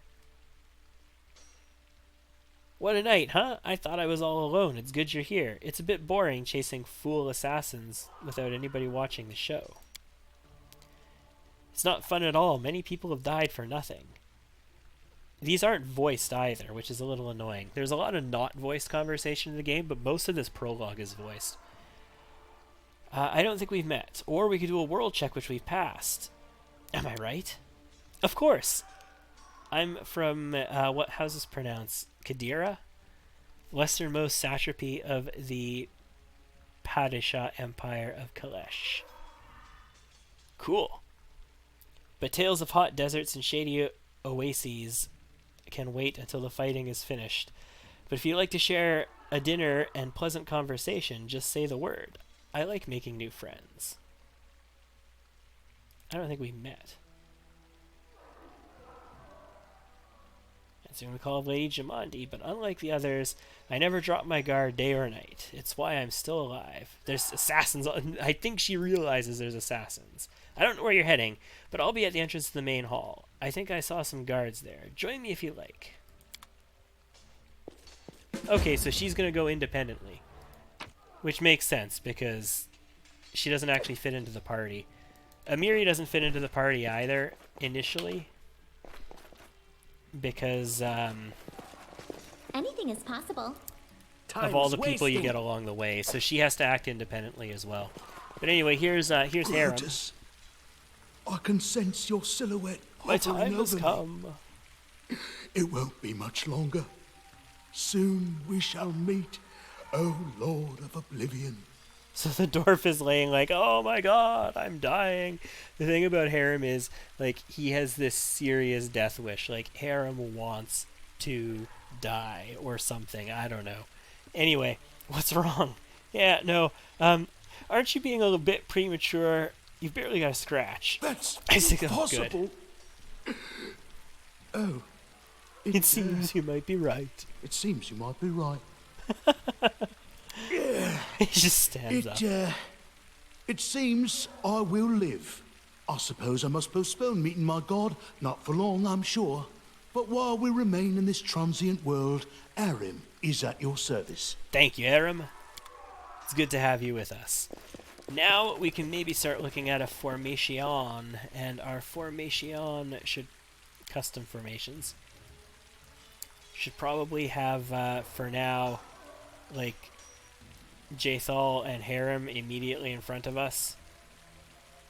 What a night, huh? I thought I was all alone. It's good you're here. It's a bit boring chasing fool assassins without anybody watching the show. It's not fun at all. Many people have died for nothing. These aren't voiced either, which is a little annoying. There's a lot of not voiced conversation in the game, but most of this prologue is voiced. I don't think we've met. Or we could do a world check, which we've passed. Am I right? Of course. I'm from, how's this pronounced? Kadira? Westernmost satrapy of the Padishah Empire of Kalesh. Cool. But tales of hot deserts and shady oases can wait until the fighting is finished. But if you'd like to share a dinner and pleasant conversation, just say the word. I like making new friends. I don't think we met. Soon we call Lady Jamandi, but unlike the others, I never drop my guard day or night. It's why I'm still alive. There's assassins. I think she realizes there's assassins. I don't know where you're heading, but I'll be at the entrance to the main hall. I think I saw some guards there. Join me if you like. Okay, so she's going to go independently, which makes sense because she doesn't actually fit into the party. Amiri doesn't fit into the party either, initially. Because Anything is possible. of all the people you get along the way, so she has to act independently as well. But anyway, here's Harem. Brutus, I can sense your silhouette My hovering time has over me. come. It won't be much longer. Soon we shall meet, O Lord of Oblivion. So the dwarf is laying like, oh my god, I'm dying. The thing about Harem is, like, he has this serious death wish. Like, Harem wants to die or something. I don't know. Anyway, what's wrong? Yeah, no. Aren't you being a little bit premature? You've barely got a scratch. That's I think that's impossible. Oh. It seems you might be right. It seems you might be right. He just stands up. It seems I will live. I suppose I must postpone meeting my god, not for long, I'm sure. But while we remain in this transient world, Arim is at your service. Thank you, Aram. It's good to have you with us. Now we can maybe start looking at a formation, and our formation should... custom formations. Should probably have, for now, like, Jathal and Harem immediately in front of us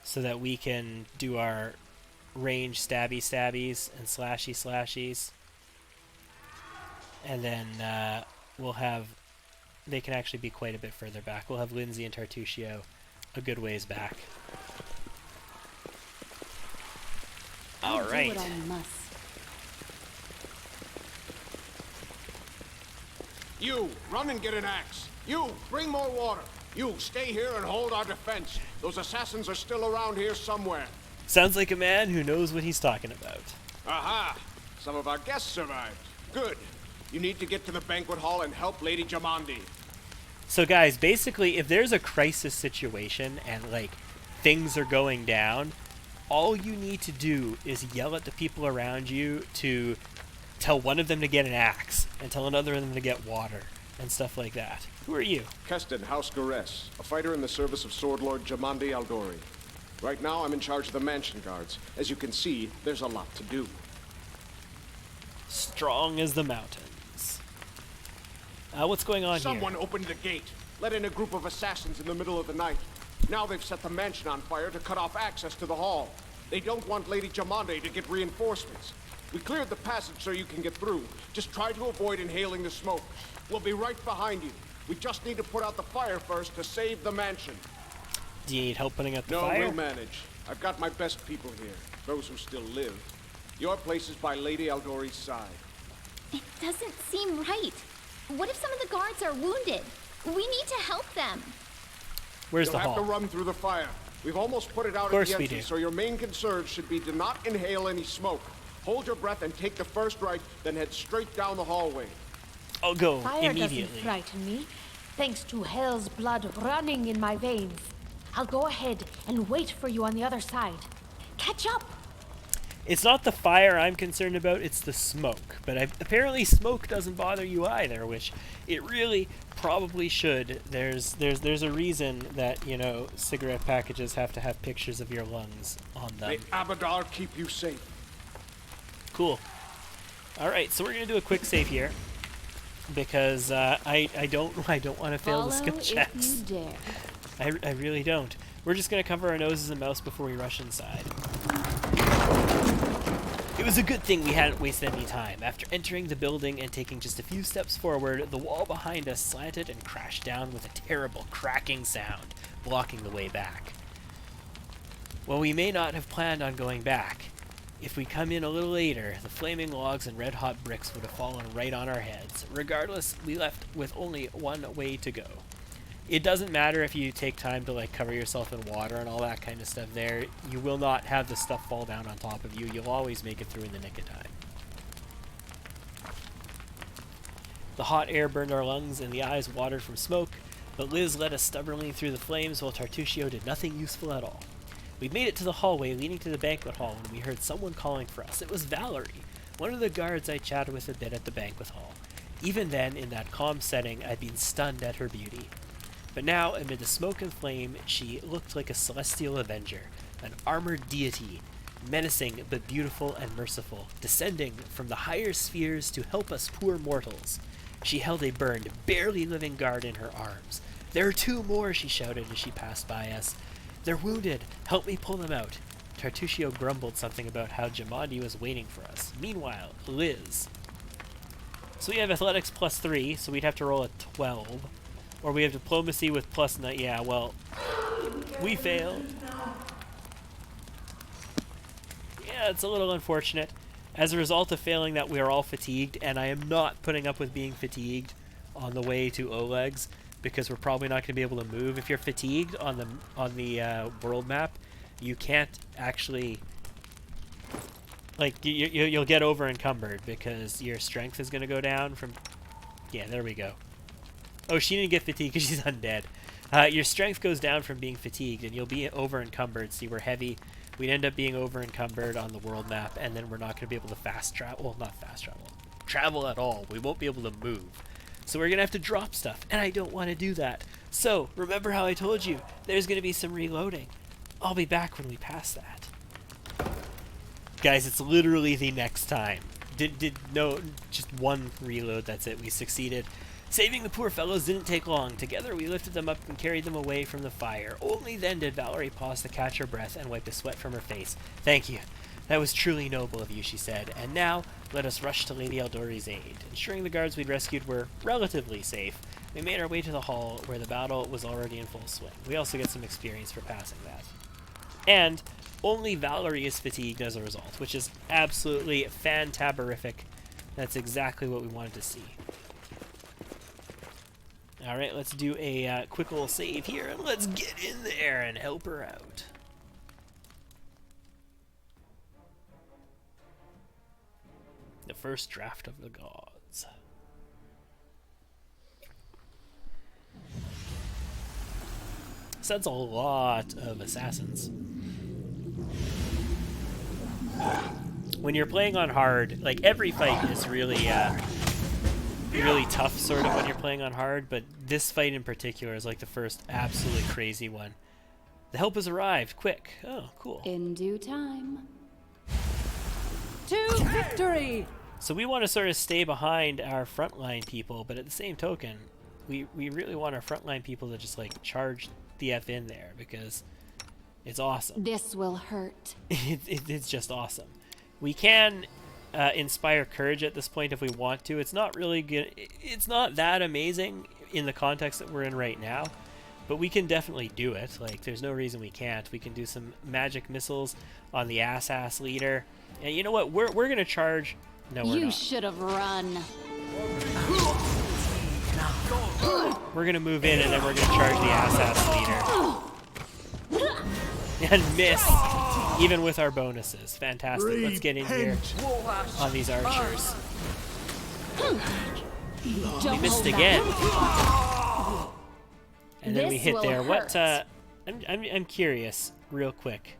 so that we can do our range stabbies and slashies. And then we'll have... They can actually be quite a bit further back. We'll have Lindsay and Tartusio a good ways back. All right. Do what I must. You, run and get an axe. You, bring more water. You, stay here and hold our defense. Those assassins are still around here somewhere. Sounds like a man who knows what he's talking about. Aha! Some of our guests survived. Good. You need to get to the banquet hall and help Lady Jamandi. So guys, basically, if there's a crisis situation and, like, things are going down, all you need to do is yell at the people around you to tell one of them to get an axe and tell another of them to get water and stuff like that. Who are you? Keston House Gares, a fighter in the service of Sword Lord Jamandi Aldori. Right now, I'm in charge of the mansion guards. As you can see, there's a lot to do. Strong as the mountains. What's going on Someone here? opened the gate, let in a group of assassins in the middle of the night. Now they've set the mansion on fire to cut off access to the hall. They don't want Lady Jamandi to get reinforcements. We cleared the passage so you can get through. Just try to avoid inhaling the smoke. We'll be right behind you. We just need to put out the fire first to save the mansion. Do you need help putting out the fire? No, we'll manage. I've got my best people here, those who still live. Your place is by Lady Aldori's side. It doesn't seem right. What if some of the guards are wounded? We need to help them. Where's You'll the have hall? to run through the fire. We've almost put it out at the entrance, so your main concern should be to not inhale any smoke. Hold your breath and take the first right, then head straight down the hallway. I'll go Fire immediately. doesn't frighten me, thanks to hell's blood running in my veins. I'll go ahead and wait for you on the other side. Catch up! It's not the fire I'm concerned about, it's the smoke. But apparently smoke doesn't bother you either, which it really probably should. There's a reason that, you know, cigarette packages have to have pictures of your lungs on them. May Abadar keep you safe. Cool. Alright, so we're going to do a quick save here. Because I don't want to fail the skill checks. If you dare. I really don't. We're just going to cover our noses and mouths before we rush inside. It was a good thing we hadn't wasted any time. After entering the building and taking just a few steps forward, the wall behind us slanted and crashed down with a terrible cracking sound, blocking the way back. Well, we may not have planned on going back. If we'd come in a little later, the flaming logs and red-hot bricks would have fallen right on our heads. Regardless, we left with only one way to go. It doesn't matter if you take time to like cover yourself in water and all that kind of stuff there. You will not have the stuff fall down on top of you. You'll always make it through in the nick of time. The hot air burned our lungs and the eyes watered from smoke, but Liz led us stubbornly through the flames while Tartusio did nothing useful at all. We made it to the hallway leading to the banquet hall when we heard someone calling for us. It was Valerie, one of the guards I chatted with a bit at the banquet hall. Even then, in that calm setting, I'd been stunned at her beauty. But now, amid the smoke and flame, she looked like a celestial avenger, an armored deity, menacing but beautiful and merciful, descending from the higher spheres to help us poor mortals. She held a burned, barely living guard in her arms. "There are two more," she shouted as she passed by us. "They're wounded. Help me pull them out." Tartusio grumbled something about how Jamandi was waiting for us. Meanwhile, Liz. So we have athletics +3, so we'd have to roll a 12. Or we have diplomacy with +9. Yeah, well, we failed. Yeah, it's a little unfortunate. As a result of failing that, we are all fatigued, and I am not putting up with being fatigued on the way to Oleg's, because we're probably not going to be able to move. If you're fatigued on the world map, you can't actually, like, you'll get over encumbered because your strength is going to go down from. Yeah, there we go. Oh, she didn't get fatigued because she's undead. Your strength goes down from being fatigued, and you'll be over encumbered. See, we're heavy. We'd end up being over encumbered on the world map, and then we're not going to be able to fast travel. Well, not fast travel. Travel at all. We won't be able to move. So we're going to have to drop stuff, and I don't want to do that. So, remember how I told you, there's going to be some reloading. I'll be back when we pass that. Guys, it's literally the next time. No, just one reload, that's it. We succeeded. Saving the poor fellows didn't take long. Together we lifted them up and carried them away from the fire. Only then did Valerie pause to catch her breath and wipe the sweat from her face. Thank you. That was truly noble of you, she said. And now, let us rush to Lady Eldori's aid. Ensuring the guards we'd rescued were relatively safe, we made our way to the hall where the battle was already in full swing. We also get some experience for passing that. And only Valerie is fatigued as a result, which is absolutely fantaberific. That's exactly what we wanted to see. Alright, let's do a quick little save here, and let's get in there and help her out. The first draft of the gods. So that's a lot of assassins. When you're playing on hard, like every fight is really really tough sort of when you're playing on hard, but this fight in particular is like the first absolutely crazy one. The help has arrived, quick. Oh, cool. In due time. To victory! So we want to sort of stay behind our frontline people, but at the same token, we really want our frontline people to just like charge the F in there because it's awesome. This will hurt. It's just awesome. We can inspire courage at this point if we want to. It's not really good. It's not that amazing in the context that we're in right now, but we can definitely do it. Like, there's no reason we can't. We can do some magic missiles on the ass leader. And you know what? We're gonna charge. No, we're not. You should have run. We're gonna move in and then we're gonna charge the ass leader. And miss, even with our bonuses. Fantastic. Let's get in here on these archers. We missed again. And then we hit there. What? I'm curious, real quick.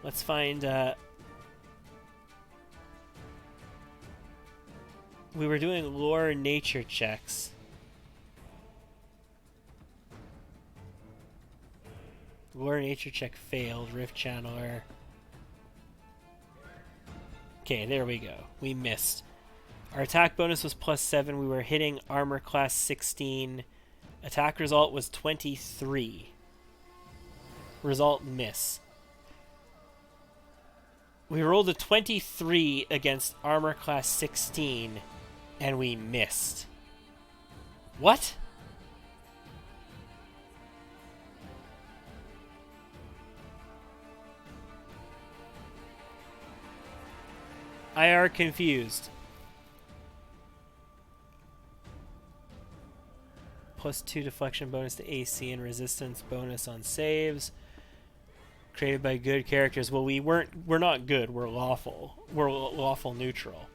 Let's find. We were doing lore nature checks. Lore nature check failed. Rift Channeler. Okay, there we go. We missed. Our attack bonus was +7. We were hitting armor class 16. Attack result was 23. Result miss. We rolled a 23 against armor class 16, and we missed. What? I are confused. +2 deflection bonus to AC and resistance bonus on saves. Created by good characters. Well, we're not good. We're lawful. We're lawful neutral.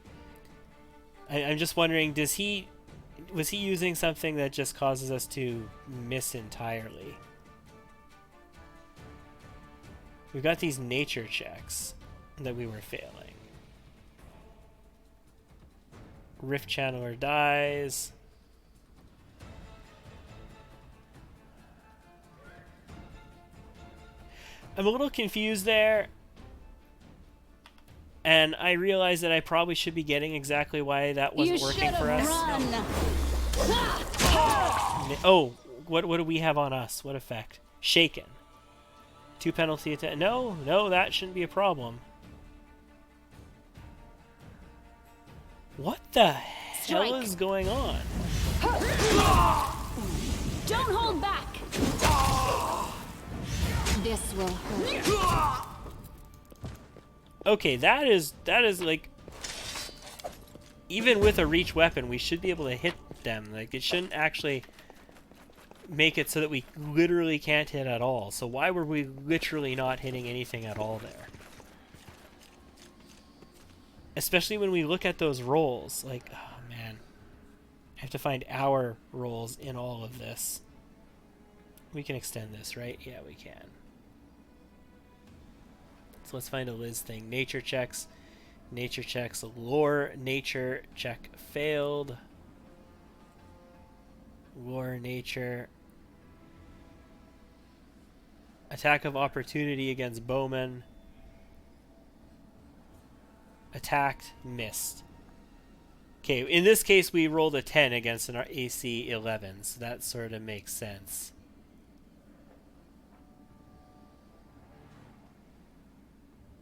I'm just wondering, was he using something that just causes us to miss entirely? We've got these nature checks that we were failing. Rift Channeler dies. I'm a little confused there. And I realize that I probably should be getting exactly why that wasn't working for us. Oh, what do we have on us? What effect? Shaken. 2 penalty attack. No, that shouldn't be a problem. What the hell is going on? Don't hold back. This will hurt. Okay, that is like, even with a reach weapon, we should be able to hit them. Like, it shouldn't actually make it so that we literally can't hit at all. So why were we literally not hitting anything at all there? Especially when we look at those rolls. Like, oh man. I have to find our rolls in all of this. We can extend this, right? Yeah, we can. So let's find a Liz thing. Nature checks. Nature checks. Lore nature check failed. Lore nature. Attack of opportunity against Bowman. Attacked, missed. Okay, in this case, we rolled a 10 against an AC 11, so that sort of makes sense.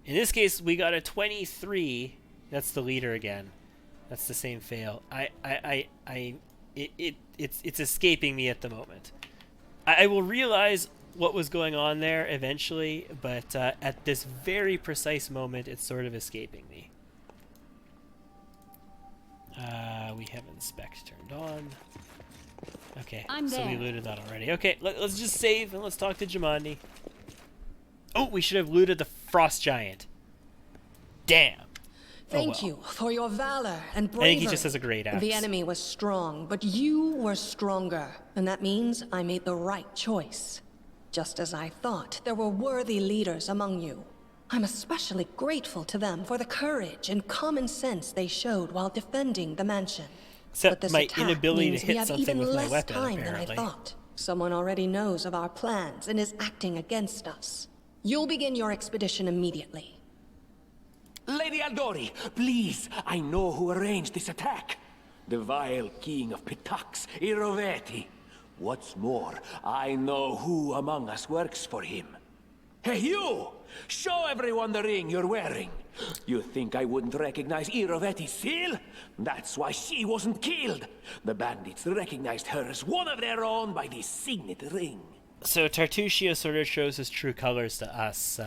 In this case, we got a 23. That's the leader again. That's the same fail. It's escaping me at the moment. I will realize what was going on there eventually, but at this very precise moment, it's sort of escaping me. We have inspect turned on. Okay, so we looted that already. Okay, let's just save and let's talk to Jumanji. Oh, we should have looted the frost giant. Damn. Thank you for your valor and bravery. I think he just has a great axe. The enemy was strong, but you were stronger, and that means I made the right choice. Just as I thought, there were worthy leaders among you. I'm especially grateful to them for the courage and common sense they showed while defending the mansion. Except but this my attack inability to means hit we have something even with my less weapon, time apparently. than I thought. Someone already knows of our plans and is acting against us. You'll begin your expedition immediately. Lady Aldori, please, I know who arranged this attack. The vile king of Pitax, Iroveti. What's more, I know who among us works for him. Hey, you! Show everyone the ring you're wearing. You think I wouldn't recognize Iroveti's seal? That's why she wasn't killed. The bandits recognized her as one of their own by this signet ring. So Tartushio sort of shows his true colors to us.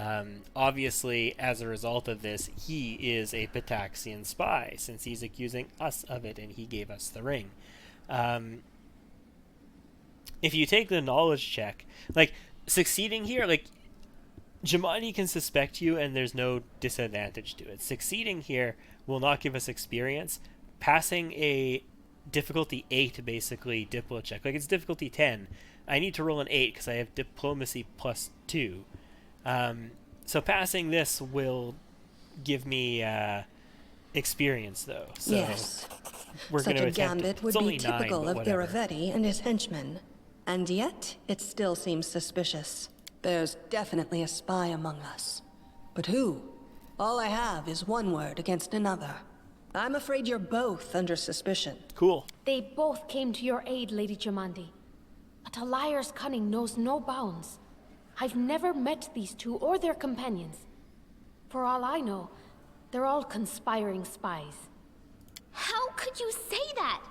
Obviously, as a result of this, he is a Pitaxian spy, since he's accusing us of it, and he gave us the ring. If you take the knowledge check, like, succeeding here, like, Jumanji can suspect you, and there's no disadvantage to it. Succeeding here will not give us experience. Passing a difficulty 8, basically, diplo check, like, it's difficulty 10. I need to roll an 8 because I have diplomacy plus 2. So passing this will give me experience, though. So yes. we're Such going to a gambit would be typical of Iravetti and his henchmen. And yet, it still seems suspicious. There's definitely a spy among us. But who? All I have is one word against another. I'm afraid you're both under suspicion. Cool. They both came to your aid, Lady Jamandi. But a liar's cunning knows no bounds. I've never met these two or their companions. For all I know, they're all conspiring spies. How could you say that?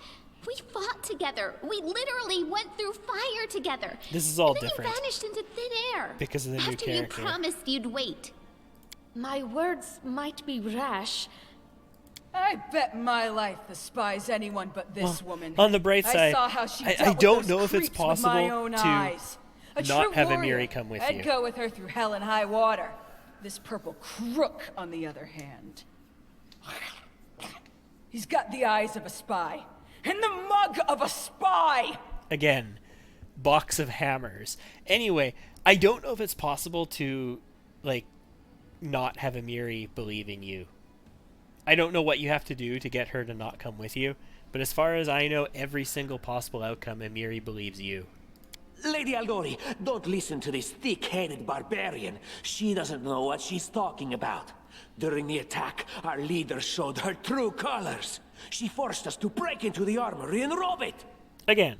We fought together. We literally went through fire together. This is all and then different. You vanished into thin air. Because of the new character. After you promised you'd wait. My words might be rash. I bet my life the spies anyone but this woman. On the bright side, I saw how she I don't know if it's possible to not have Amiri come with you. I'd go with her through hell and high water. This purple crook, on the other hand. He's got the eyes of a spy. And the mug of a spy! Again, box of hammers. Anyway, I don't know if it's possible to, like, not have Amiri believe in you. I don't know what you have to do to get her to not come with you, but as far as I know, every single possible outcome, Amiri believes you. Lady Aldori, don't listen to this thick-headed barbarian. She doesn't know what she's talking about. During the attack, our leader showed her true colors. She forced us to break into the armory and rob it. Again.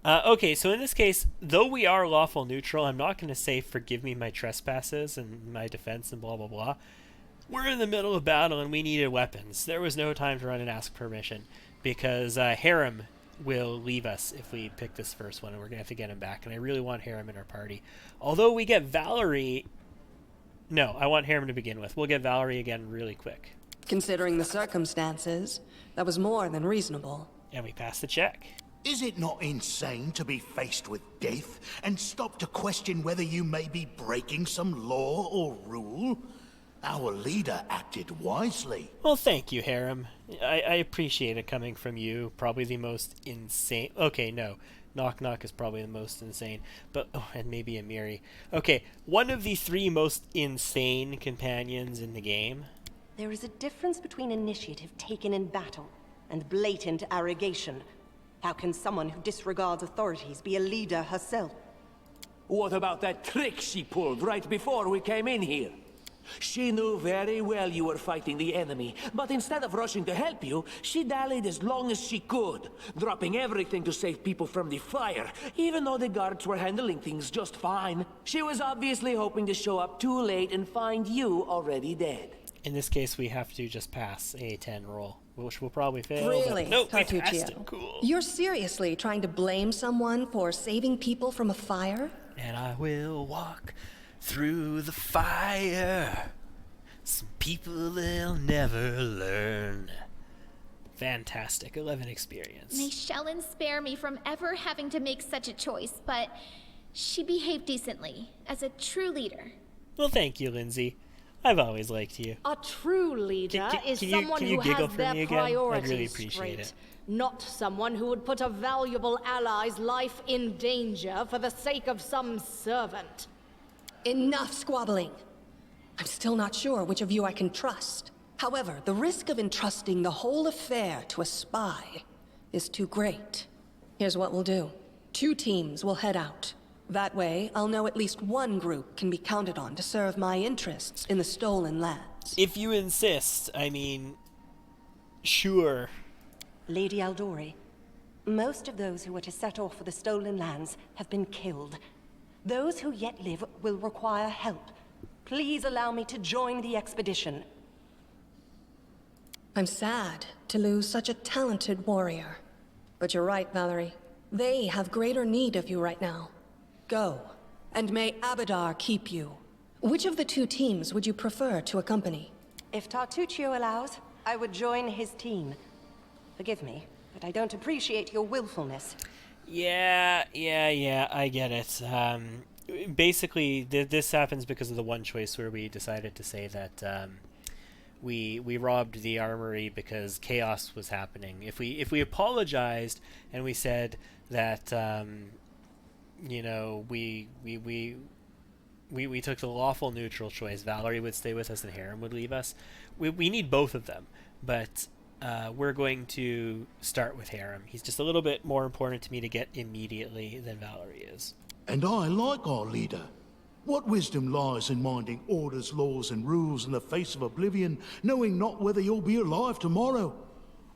Okay, so in this case, though we are lawful neutral, I'm not going to say forgive me my trespasses and my defense and blah, blah, blah. We're in the middle of battle and we needed weapons. There was no time to run and ask permission because Harem will leave us if we pick this first one and we're going to have to get him back. And I really want Harem in our party. Although we get Valerie... No, I want Harem to begin with. We'll get Valerie again really quick. Considering the circumstances, that was more than reasonable. And we pass the check. Is it not insane to be faced with death and stop to question whether you may be breaking some law or rule? Our leader acted wisely. Well, thank you, Harem. I appreciate it coming from you. Probably the most insane... Okay, no. Knock Knock is probably the most insane. But, oh, and maybe Amiri. Okay, one of the 3 most insane companions in the game. There is a difference between initiative taken in battle and blatant arrogation. How can someone who disregards authorities be a leader herself? What about that trick she pulled right before we came in here? She knew very well you were fighting the enemy, but instead of rushing to help you, she dallied as long as she could, dropping everything to save people from the fire, even though the guards were handling things just fine. She was obviously hoping to show up too late and find you already dead. In this case, we have to just pass a 10 roll, which will probably fail. Really, Nope, we passed Tartuccio? it. Cool. You're seriously trying to blame someone for saving people from a fire? And I will walk through the fire. Some people they'll never learn. Fantastic. 11 experience. May Shellen spare me from ever having to make such a choice, but she behaved decently, as a true leader. Well, thank you, Lindsay. I've always liked you. A true leader is someone can you who giggle has for their me again? I'd priorities really appreciate straight. it. Not someone who would put a valuable ally's life in danger for the sake of some servant. Enough squabbling. I'm still not sure which of you I can trust. However, the risk of entrusting the whole affair to a spy is too great. Here's what we'll do. 2 teams will head out. That way, I'll know at least one group can be counted on to serve my interests in the stolen lands. If you insist, I mean, sure. Lady Aldori, most of those who were to set off for the stolen lands have been killed. Those who yet live will require help. Please allow me to join the expedition. I'm sad to lose such a talented warrior. But you're right, Valerie. They have greater need of you right now. Go, and may Abadar keep you. Which of the 2 teams would you prefer to accompany? If Tartuccio allows, I would join his team. Forgive me, but I don't appreciate your willfulness. Yeah, I get it. Basically, this happens because of the one choice where we decided to say that we robbed the armory because chaos was happening. If we apologized and we said that you know, we took the lawful neutral choice, Valerie would stay with us and Harem would leave us. We need both of them, but we're going to start with Harem. He's just a little bit more important to me to get immediately than Valerie is. And I like our leader. What wisdom lies in minding orders, laws, and rules in the face of oblivion, knowing not whether you'll be alive tomorrow?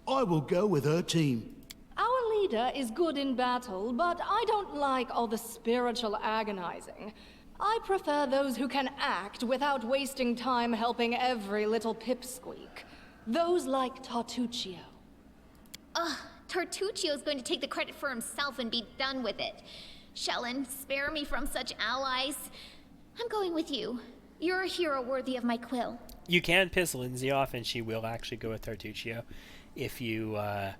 I will go with her team. Our leader is good in battle, but I don't like all the spiritual agonizing. I prefer those who can act without wasting time helping every little pipsqueak. Those like Tartuccio. Ugh, Tartuccio's going to take the credit for himself and be done with it. Shellen, spare me from such allies. I'm going with you. You're a hero worthy of my quill. You can piss Lindsay off, and she will actually go with Tartuccio if you I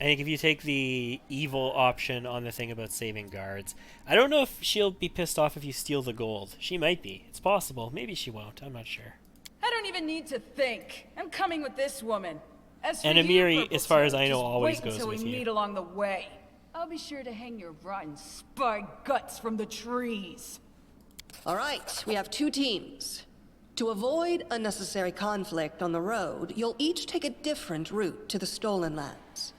think if you take the evil option on the thing about saving guards, I don't know if she'll be pissed off if you steal the gold. She might be. It's possible. Maybe she won't. I'm not sure. I don't even need to think. I'm coming with this woman. As for And you, Amiri, Purple as far as Toad, I know, just always wait goes until with we you. meet along the way. I'll be sure to hang your rotten spy guts from the trees. All right, we have 2 teams. To avoid unnecessary conflict on the road, you'll each take a different route to the stolen lands.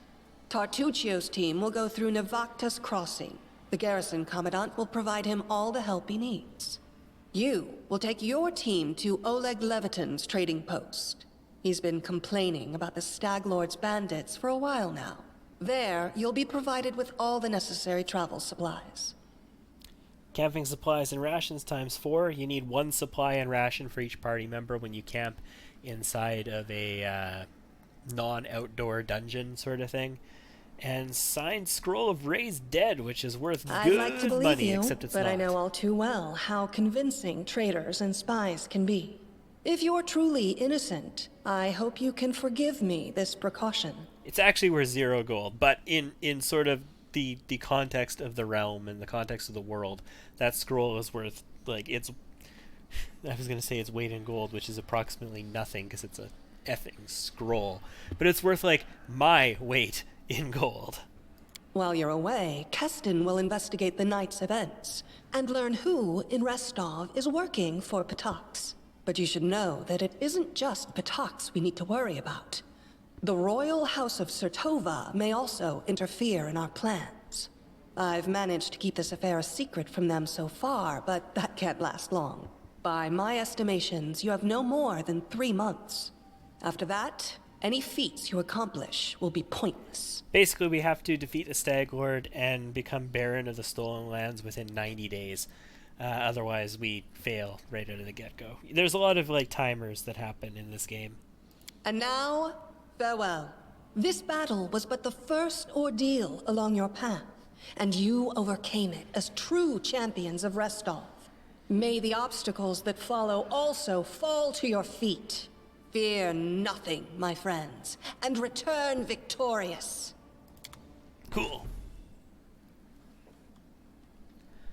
Tartuccio's team will go through Navacta's crossing. The garrison commandant will provide him all the help he needs. You will take your team to Oleg Leviton's trading post. He's been complaining about the Stag Lord's bandits for a while now. There, you'll be provided with all the necessary travel supplies. Camping supplies and rations times 4. You need 1 supply and ration for each party member when you camp inside of a non-outdoor dungeon sort of thing. And signed scroll of raised dead, which is worth I'd like to believe money, you, except it's but not. I know all too well how convincing traitors and spies can be. If you're truly innocent, I hope you can forgive me this precaution. It's actually worth 0 gold, but in sort of the context of the realm and the context of the world, that scroll is worth, like, it's... I was going to say its weight in gold, which is approximately nothing because it's a effing scroll. But it's worth, like, my weight in gold. While you're away, Keston will investigate the night's events and learn who in Restov is working for Patox. But you should know that it isn't just Patox we need to worry about. The royal house of Sertova may also interfere in our plans. I've managed to keep this affair a secret from them so far, but that can't last long. By my estimations, you have no more than 3 months. After that, any feats you accomplish will be pointless. Basically, we have to defeat the Stag Lord and become Baron of the Stolen Lands within 90 days. Otherwise, we fail right out of the get-go. There's a lot of like timers that happen in this game. And now, farewell. This battle was but the first ordeal along your path, and you overcame it as true champions of Restov. May the obstacles that follow also fall to your feet. Fear nothing, my friends, and return victorious. Cool.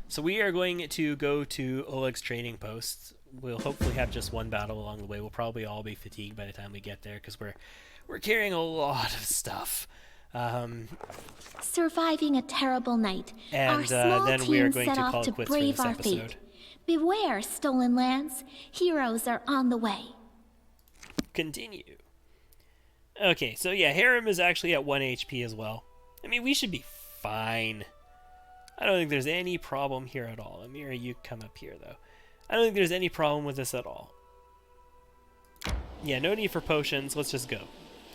So we are going to go to Oleg's trading post. We'll hopefully have just one battle along the way. We'll probably all be fatigued by the time we get there because we're carrying a lot of stuff. Surviving a terrible night, And our small then we are team going set to off call to it quits for brave this our episode. fate. Beware, Stolen Lands. Heroes are on the way. Continue. Okay, so yeah, Harem is actually at 1 HP as well. I mean, we should be fine. I don't think there's any problem here at all. Amira, you come up here, though. I don't think there's any problem with this at all. Yeah, no need for potions. Let's just go.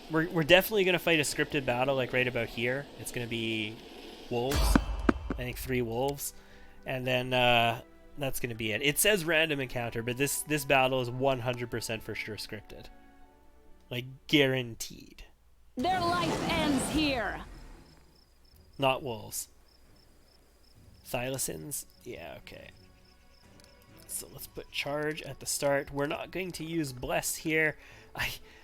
We're definitely going to fight a scripted battle, like right about here. It's going to be wolves. I think 3 wolves. And then that's going to be it. It says random encounter, but this battle is 100% for sure scripted. Like, guaranteed. Their life ends here. Not wolves. Thylacines? Yeah, okay. So let's put charge at the start. We're not going to use bless here.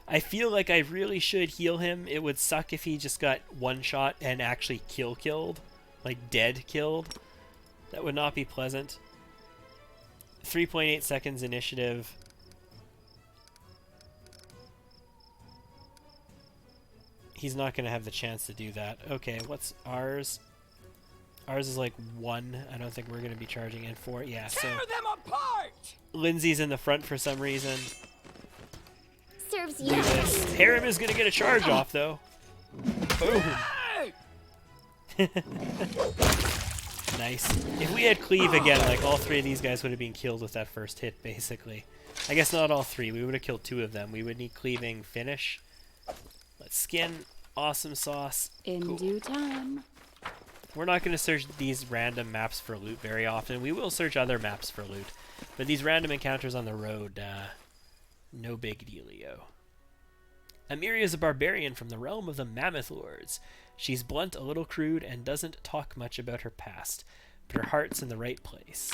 I feel like I really should heal him. It would suck if he just got one shot and actually killed. Like dead killed. That would not be pleasant. 3.8 seconds initiative. He's not going to have the chance to do that. Okay, what's ours? Ours is like 1. I don't think we're going to be charging in 4. Yeah, Tear them apart! Lindsay's in the front for some reason. Serves Do you. this. Harem is going to get a charge off, though. Boom. Nice. If we had cleave again, like all 3 of these guys would have been killed with that first hit, basically. I guess not all 3. We would have killed 2 of them. We would need cleaving finish. Let's skin. Awesome sauce. In due time. We're not going to search these random maps for loot very often. We will search other maps for loot. But these random encounters on the road, no big dealio. Amiria is a barbarian from the realm of the Mammoth Lords. She's blunt, a little crude, and doesn't talk much about her past. But her heart's in the right place.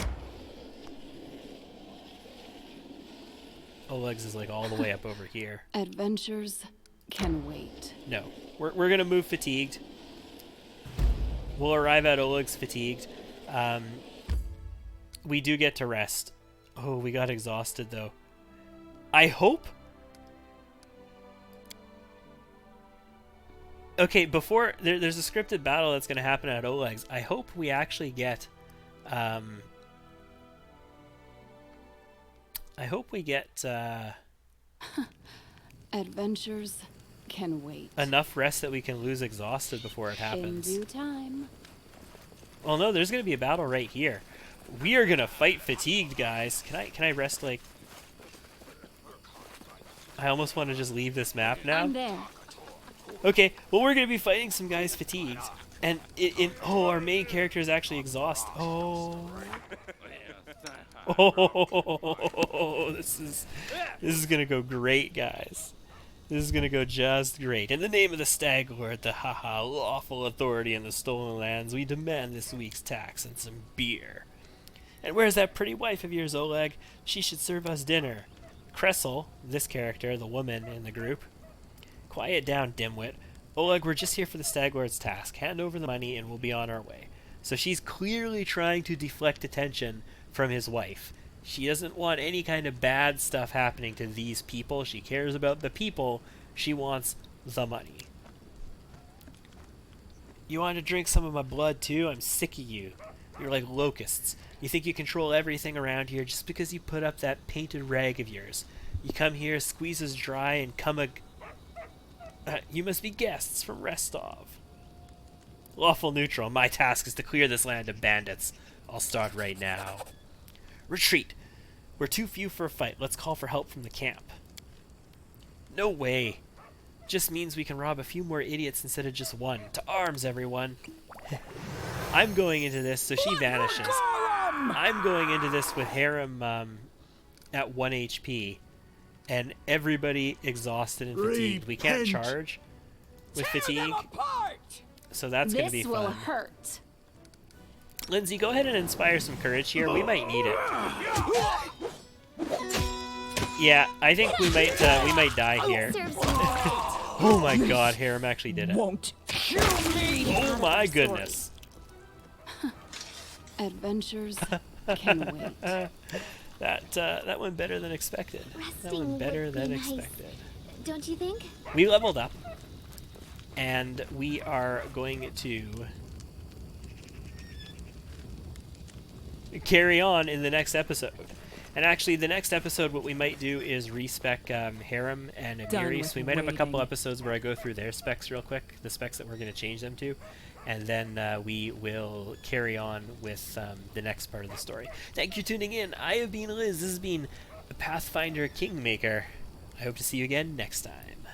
Oleg's is like all the way up over here. Adventures can wait. No. We're going to move fatigued. We'll arrive at Oleg's fatigued. We do get to rest. Oh, we got exhausted, though. I hope... Okay, before... There's a scripted battle that's going to happen at Oleg's. I hope we actually get... I hope we get... Adventures can wait. enough rest that we can lose exhausted before it happens. In due time. Well, no, there's going to be a battle right here. We are going to fight fatigued, guys. Can I rest, like... I almost want to just leave this map now. I'm there. Okay, well, we're going to be fighting some guys fatigued. And oh, our main character is actually exhausted. Oh. Oh, this is going to go great, guys. This is going to go just great. In the name of the Stag Lord, the lawful authority in the Stolen Lands, we demand this week's tax and some beer. And where's that pretty wife of yours, Oleg? She should serve us dinner. Kressel, this character, the woman in the group. Quiet down, dimwit. Oleg, we're just here for the Stag Lord's task. Hand over the money and we'll be on our way. So she's clearly trying to deflect attention from his wife. She doesn't want any kind of bad stuff happening to these people. She cares about the people. She wants the money. You want to drink some of my blood too? I'm sick of you. You're like locusts. You think you control everything around here just because you put up that painted rag of yours. You come here, squeeze us dry, and come you must be guests from Restov. Lawful neutral. My task is to clear this land of bandits. I'll start right now. Retreat. We're too few for a fight. Let's call for help from the camp. No way. Just means we can rob a few more idiots instead of just one. To arms, everyone. I'm going into this, so she vanishes. I'm going into this with Harem at 1 HP. And everybody exhausted and fatigued. We can't charge with fatigue. So that's going to be fun. This will hurt. Lindsay, go ahead and inspire some courage here. We might need it. Yeah, I think we might die here. Oh my god, Harem actually did it. Won't kill me. Oh my goodness. Adventures can wait. That went better than expected. That went better than expected. Don't you think? We leveled up, and we are going to carry on in the next episode. And actually, the next episode, what we might do is respec Harem and Amiri. So we might have a couple episodes where I go through their specs real quick, the specs that we're going to change them to. And then we will carry on with the next part of the story. Thank you for tuning in. I have been Liz. This has been Pathfinder Kingmaker. I hope to see you again next time.